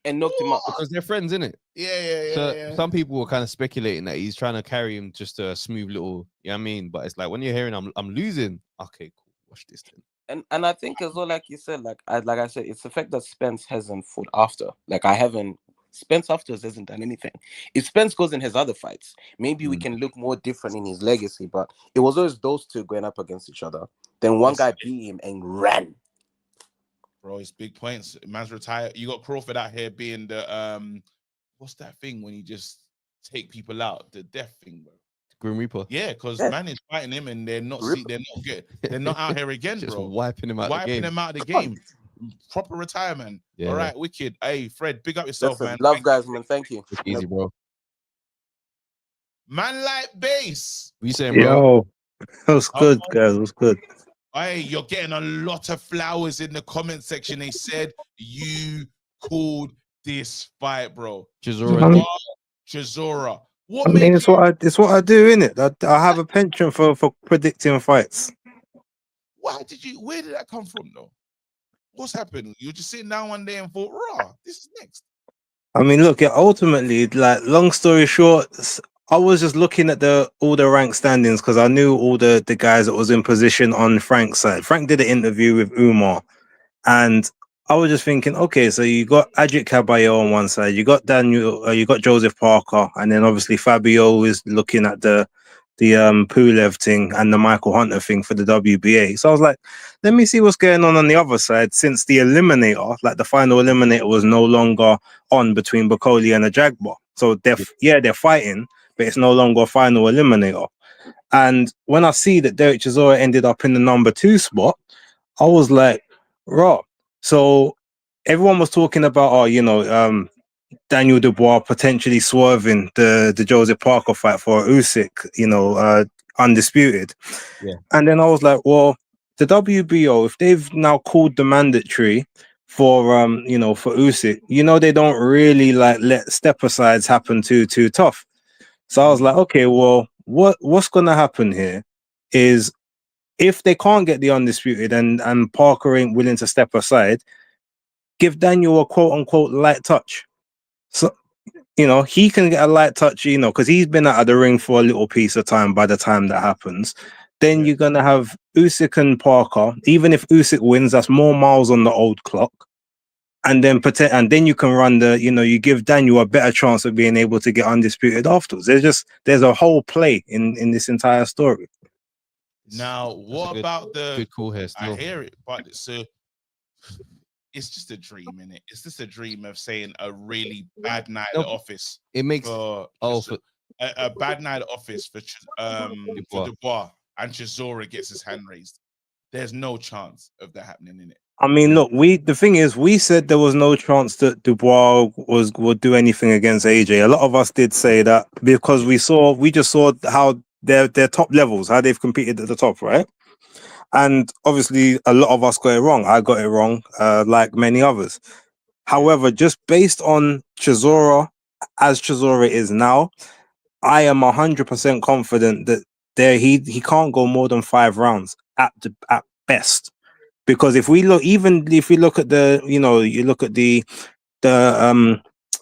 And knocked him out. Because they're friends, innit? Yeah. So some people were kind of speculating that he's trying to carry him just a smooth little, you know what I mean? But it's like when you're hearing I'm losing. Okay, cool. Watch this then. And I think as well, like you said, like I said, it's the fact that Spence hasn't fought after. Like I haven't. Spence afterwards hasn't done anything. If Spence goes in his other fights, maybe we can look more different in his legacy. But it was always those two going up against each other. Then one guy beat him and ran. Bro, it's big points. Man's retired. You got Crawford out here being the what's that thing when you just take people out? The death thing, bro. Grim Reaper. Yeah, because man is fighting him and they're not good. They're not out here again, Just bro. wiping him out of the game. Him out of the game. Proper retirement. Yeah. All right, wicked. Hey, Fred, big up yourself, man. Love, guys, man. Thank you. Easy, bro. Man like bass. What you saying, bro? Yo, that was good, guys. It was good. Hey, you're getting a lot of flowers in the comment section. They said you called this fight, bro. Chisora. I mean, it's what I do, innit? I have a penchant for predicting fights. Where did that come from, though? What's happened? You're just sitting down one day and thought, raw, this is next. I mean, look, ultimately, like, long story short, I was just looking at all the rank standings because I knew all the guys that was in position on Frank's side. Frank did an interview with Umar, and I was just thinking, okay, so you got Ajit Caballero on one side, you got Daniel, you got Joseph Parker, and then obviously Fabio is looking at the Pulev thing and the Michael Hunter thing for the WBA. So I was like, let me see what's going on the other side, since the eliminator, like the final eliminator, was no longer on between Bacoli and the Jaguar. So they're fighting, but it's no longer a final eliminator. And when I see that Derek Chisora ended up in the number 2 spot, I was like, raw. So everyone was talking about, Daniel Dubois potentially swerving the Joseph Parker fight for Usyk, undisputed. Yeah. And then I was like, well, the WBO, if they've now called the mandatory for for Usyk, they don't really like let step asides happen too tough. So I was like, okay, well, what's gonna happen here is if they can't get the undisputed and Parker ain't willing to step aside, give Daniel a quote unquote light touch. So, he can get a light touch, because he's been out of the ring for a little piece of time by the time that happens. Then you're going to have Usyk and Parker. Even if Usyk wins, that's more miles on the old clock. And then you can run you give Daniel a better chance of being able to get undisputed afterwards. There's a whole play in this entire story. Now, what about the good call here? I hear it, but it's just a dream, innit? It's just a dream of saying a really bad night at the office. It makes a bad night at the office for Dubois, and Chisora gets his hand raised. There's no chance of that happening, innit? I mean, look, the thing is, we said there was no chance that Dubois would do anything against AJ. A lot of us did say that because we just saw how their top levels, how they've competed at the top, right? And obviously, a lot of us got it wrong. I got it wrong, like many others. However, just based on Chisora, as Chisora is now, I am 100% confident that he can't go more than 5 rounds at best. Because if we look at the, you look at the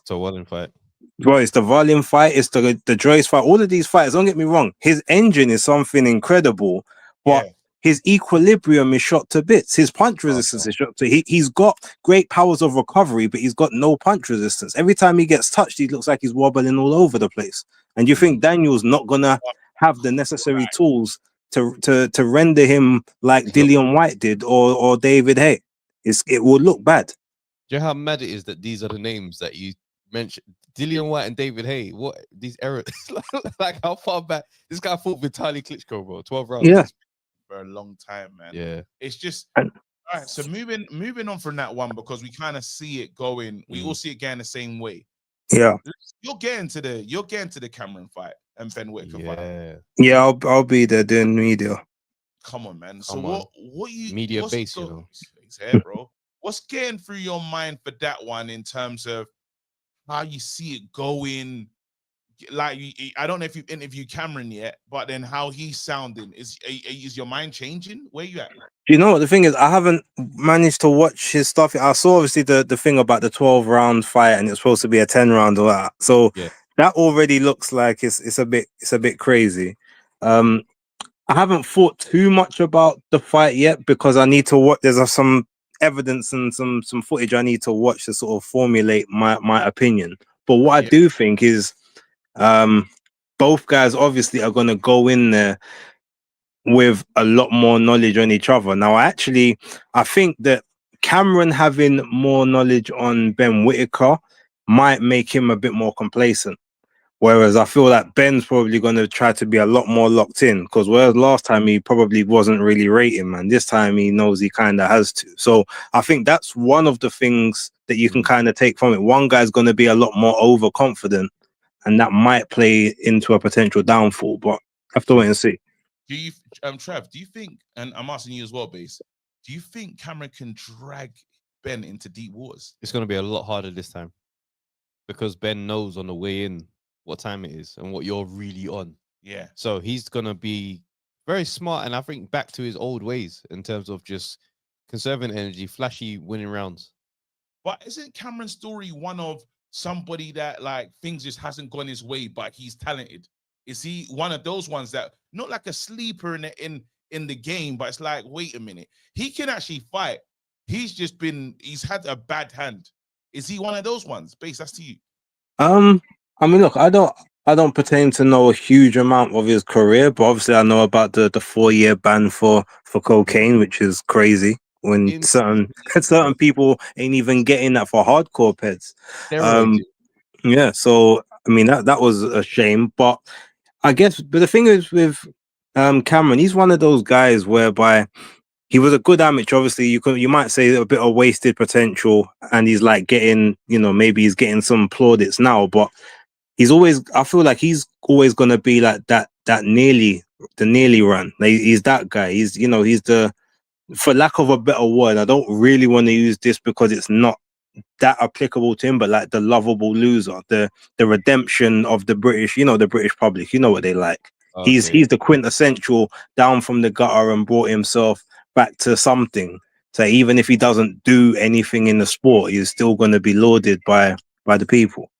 volume fight. Bro, it's the volume fight, it's the Joyce fight, all of these fights, don't get me wrong, his engine is something incredible, but his equilibrium is shot to bits. His punch resistance is shot to he's got great powers of recovery, but he's got no punch resistance. Every time he gets touched, he looks like he's wobbling all over the place. And you think Daniel's not gonna have the necessary tools to render him like Dillian White did or David Hay? It will look bad. Do you know how mad it is that these are the names that you mentioned? Dillian White and David Hay. What these errors? Like how far back this guy fought Vitaly Klitschko, bro? 12 rounds. Yeah, for a long time, man. Yeah, it's just all right. So moving on from that one, because we kind of see it going. We all see it going the same way. Yeah, you're getting to the Cameron fight and Ben Whitaker fight. Yeah, I'll be there doing media. Come on, man. So what you media base, yeah, bro. What's getting through your mind for that one in terms of how you see it going, like I don't know if you've interviewed Cameron yet, but then how he's sounding is your mind changing? Where you at? You know what the thing is? I haven't managed to watch his stuff. I saw obviously the thing about the 12-round fight, and it's supposed to be a 10-round or that. So Yeah. that already looks like it's a bit crazy. I haven't thought too much about the fight yet because I need to watch. There's some evidence and some footage I need to watch to sort of formulate my opinion. But what I do think is, both guys obviously are going to go in there with a lot more knowledge on each other. Now, I think that Cameron having more knowledge on Ben Whittaker might make him a bit more complacent. Whereas I feel like Ben's probably going to try to be a lot more locked in, because whereas last time he probably wasn't really rating, man, this time he knows he kind of has to. So I think that's one of the things that you can kind of take from it. One guy's going to be a lot more overconfident, and that might play into a potential downfall, but I have to wait and see. Do you, Trev, do you think, and I'm asking you as well, Base, do you think Cameron can drag Ben into deep waters? It's going to be a lot harder this time because Ben knows on the way in what time it is and what you're really on. Yeah. So he's going to be very smart, and I think back to his old ways in terms of just conserving energy, flashy winning rounds. But isn't Cameron's story one of somebody that like things just hasn't gone his way, but he's talented? Is he one of those ones that not like a sleeper in the game, but it's like, wait a minute, he can actually fight. He's had a bad hand. Is he one of those ones? Base, that's to you. I mean, look, I don't pertain to know a huge amount of his career, but obviously I know about the 4-year ban for cocaine, which is crazy when certain people ain't even getting that for hardcore peds. Yeah, so I mean that was a shame, but I guess, but the thing is with Cameron, he's one of those guys whereby he was a good amateur. Obviously, you might say a bit of wasted potential, and he's like getting, maybe he's getting some plaudits now, but I feel like he's always gonna be like that nearly run. Like, he's that guy. He's the, for lack of a better word, I don't really want to use this because it's not that applicable to him, but like the lovable loser, the redemption of the British, the British public, what they like. Okay. He's the quintessential down from the gutter and brought himself back to something. So even if he doesn't do anything in the sport, he's still going to be lauded by the people.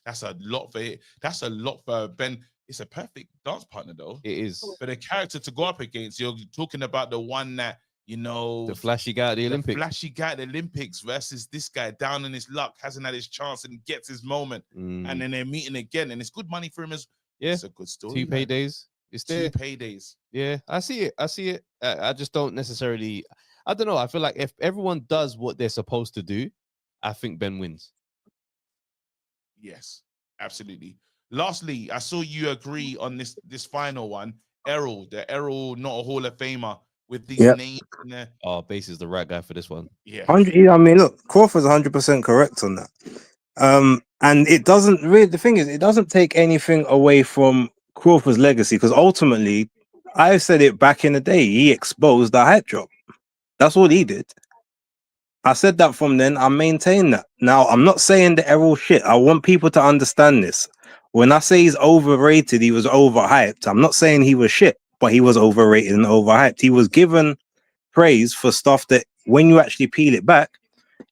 That's a lot for it. That's a lot for Ben. It's a perfect dance partner, though. It is. For the character to go up against, you're talking about the one that, the flashy guy at the Olympics. Flashy guy at the Olympics versus this guy down in his luck, hasn't had his chance and gets his moment. And then they're meeting again, and it's good money for him as it's a good story. 2 paydays. It's there. 2 paydays. Yeah, I see it. I just don't necessarily. I don't know. I feel like if everyone does what they're supposed to do, I think Ben wins. Yes, absolutely. Lastly, I saw you agree on this final one. Errol, not a Hall of Famer with these names in there. Oh, Base is the right guy for this one. Yeah. I mean, look, Crawford's 100% correct on that. And it doesn't really, the thing is, it doesn't take anything away from Crawford's legacy, because ultimately, I said it back in the day, he exposed the hype drop. That's what he did. I said that from then. I maintain that. Now, I'm not saying that Errol shit. I want people to understand this. When I say he's overrated, he was overhyped. I'm not saying he was shit, but he was overrated and overhyped. He was given praise for stuff that, when you actually peel it back,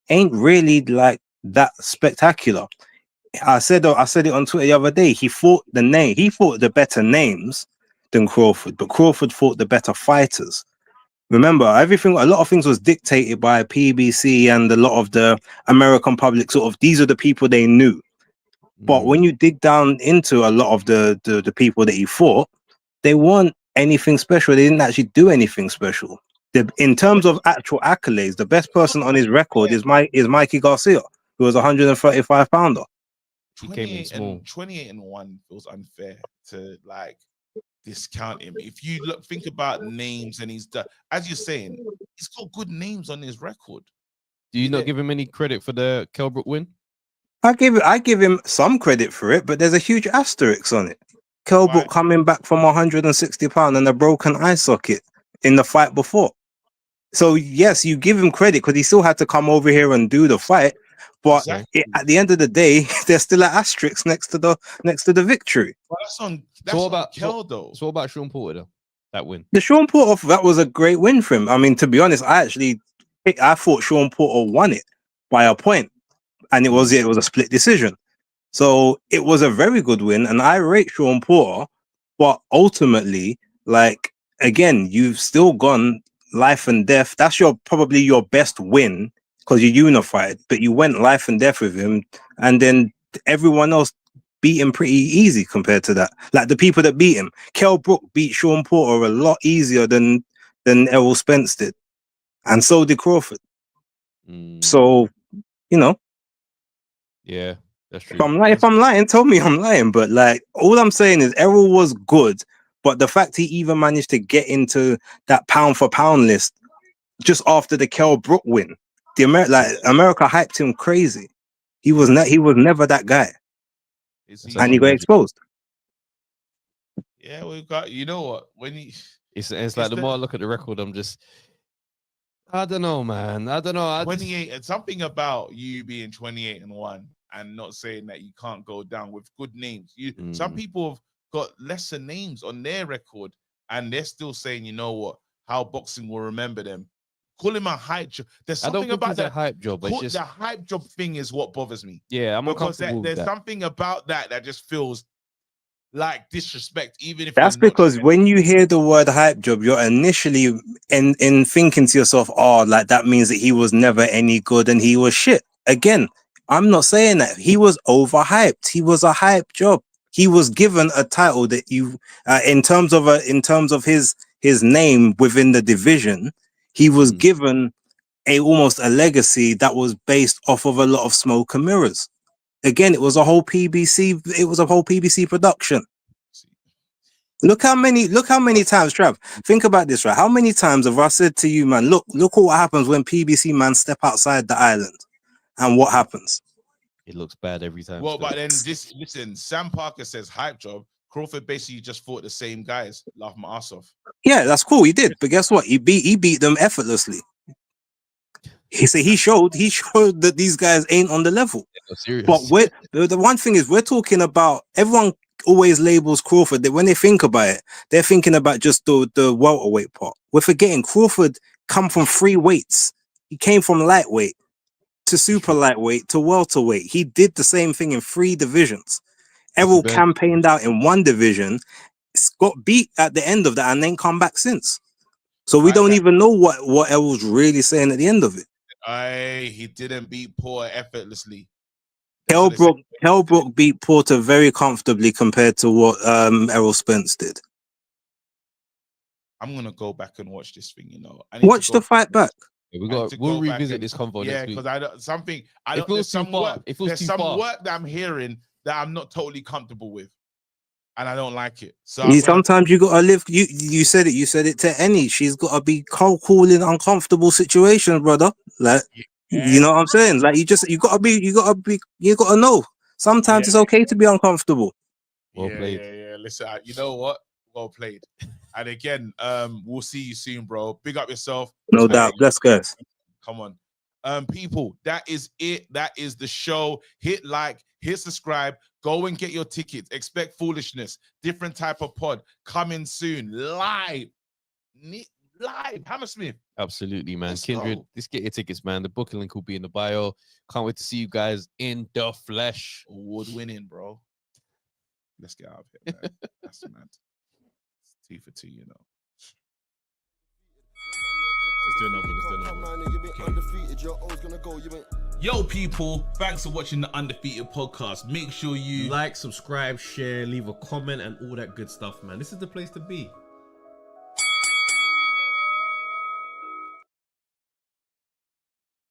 ain't really like that spectacular. I said it on Twitter the other day. He fought the better names than Crawford, but Crawford fought the better fighters. Remember, a lot of things was dictated by PBC and a lot of the American public. Sort of, these are the people they knew. But when you dig down into a lot of the people that he fought, they weren't anything special. They didn't actually do anything special. In terms of actual accolades, the best person on his record is Mikey Garcia, who was 135 pounder. 28-1 feels unfair to like discount him. If you think about names, and as you're saying, he's got good names on his record. Do you not give him any credit for the Kelbrook win? I give him some credit for it, but there's a huge asterisk on it. Kelbrook coming back from 160 pounds and a broken eye socket in the fight before. So yes, you give him credit because he still had to come over here and do the fight, But Exactly. at the end of the day, there's still an asterisk next to the victory. But that's So what on about Kel though. So what about Sean Porter though? That win. The Sean Porter, that was a great win for him. I mean, to be honest, I thought Sean Porter won it by a point, and it was a split decision. So it was a very good win, and I rate Sean Porter. But ultimately, like again, you've still gone life and death. That's probably your best win because you unified, but you went life and death with him, and then everyone else beat him pretty easy compared to that. Like the people that beat him, Kell Brook beat Sean Porter a lot easier than Errol Spence did, and so did Crawford. So, you know, yeah, that's true. If I'm lying, tell me I'm lying. But like, all I'm saying is Errol was good, but the fact he even managed to get into that pound for pound list just after the Kell Brook win, America hyped him crazy. He was never that guy, and he got exposed. Yeah, we've got. You know what? When he, it's like the more I look at the record, I'm just. I don't know, man. I don't know. 28. Something about you being 28-1 and not saying that you can't go down with good names. Some people have got lesser names on their record, and they're still saying, you know what? How boxing will remember them. Call him a hype job. There's something about that hype job. It's just the hype job thing is what bothers me. Yeah, I'm because uncomfortable with there's something about that just feels like disrespect, even if that's because when you hear the word hype job, you're initially in thinking to yourself, oh, like that means that he was never any good and he was shit. Again, I'm not saying that. He was overhyped. He was a hype job. He was given a title that in terms of his name within the division, he was given almost a legacy that was based off of a lot of smoke and mirrors. Again, it was a whole PBC. It was a whole PBC production. Look how many times, Trav. Think about this, right? How many times have I said to you, man? Look what happens when PBC man step outside the island, and what happens? It looks bad every time. Well, but then listen. Sam Parker says hype job. Crawford basically just fought the same guys. Laugh my ass off. Yeah, that's cool. He did, but guess what? He beat them effortlessly. He showed that these guys ain't on the level. Serious. But the one thing is, we're talking about, everyone always labels Crawford, that when they think about it, they're thinking about just the welterweight part. We're forgetting Crawford come from 3 weights. He came from lightweight to super lightweight to welterweight. He did the same thing in 3 divisions. Errol campaigned out in 1 division, got beat at the end of that, and then come back since. So we don't even know what Errol's really saying at the end of it. He didn't beat Porter effortlessly. Kell Brook beat Porter very comfortably compared to what Errol Spence did. I'm gonna go back and watch this thing. Watch the fight back. Yeah, we'll revisit this convo next week. Because there's some work that I'm hearing that I'm not totally comfortable with, and I don't like it. So sometimes you gotta live. You said it to Annie. She's gotta be cool in uncomfortable situations, brother. Like, you know what I'm saying? Like, you gotta know. Sometimes it's okay to be uncomfortable. Well played. Yeah. Listen, you know what? Well played. And again, we'll see you soon, bro. Big up yourself. No doubt. Bless guys. Come on. People, that is it. That is the show. Hit like, hit subscribe. Go and get your tickets. Expect foolishness. Different type of pod coming soon. Live. Hammersmith. Absolutely, man. Kindred, just get your tickets, man. The booking link will be in the bio. Can't wait to see you guys in the flesh. Award winning, bro. Let's get out of here, man. That's mad. It's 2 for 2, you know. Yo, people, thanks for watching the Undefeated podcast. Make sure you like, subscribe, share, leave a comment, and all that good stuff, man. This is the place to be.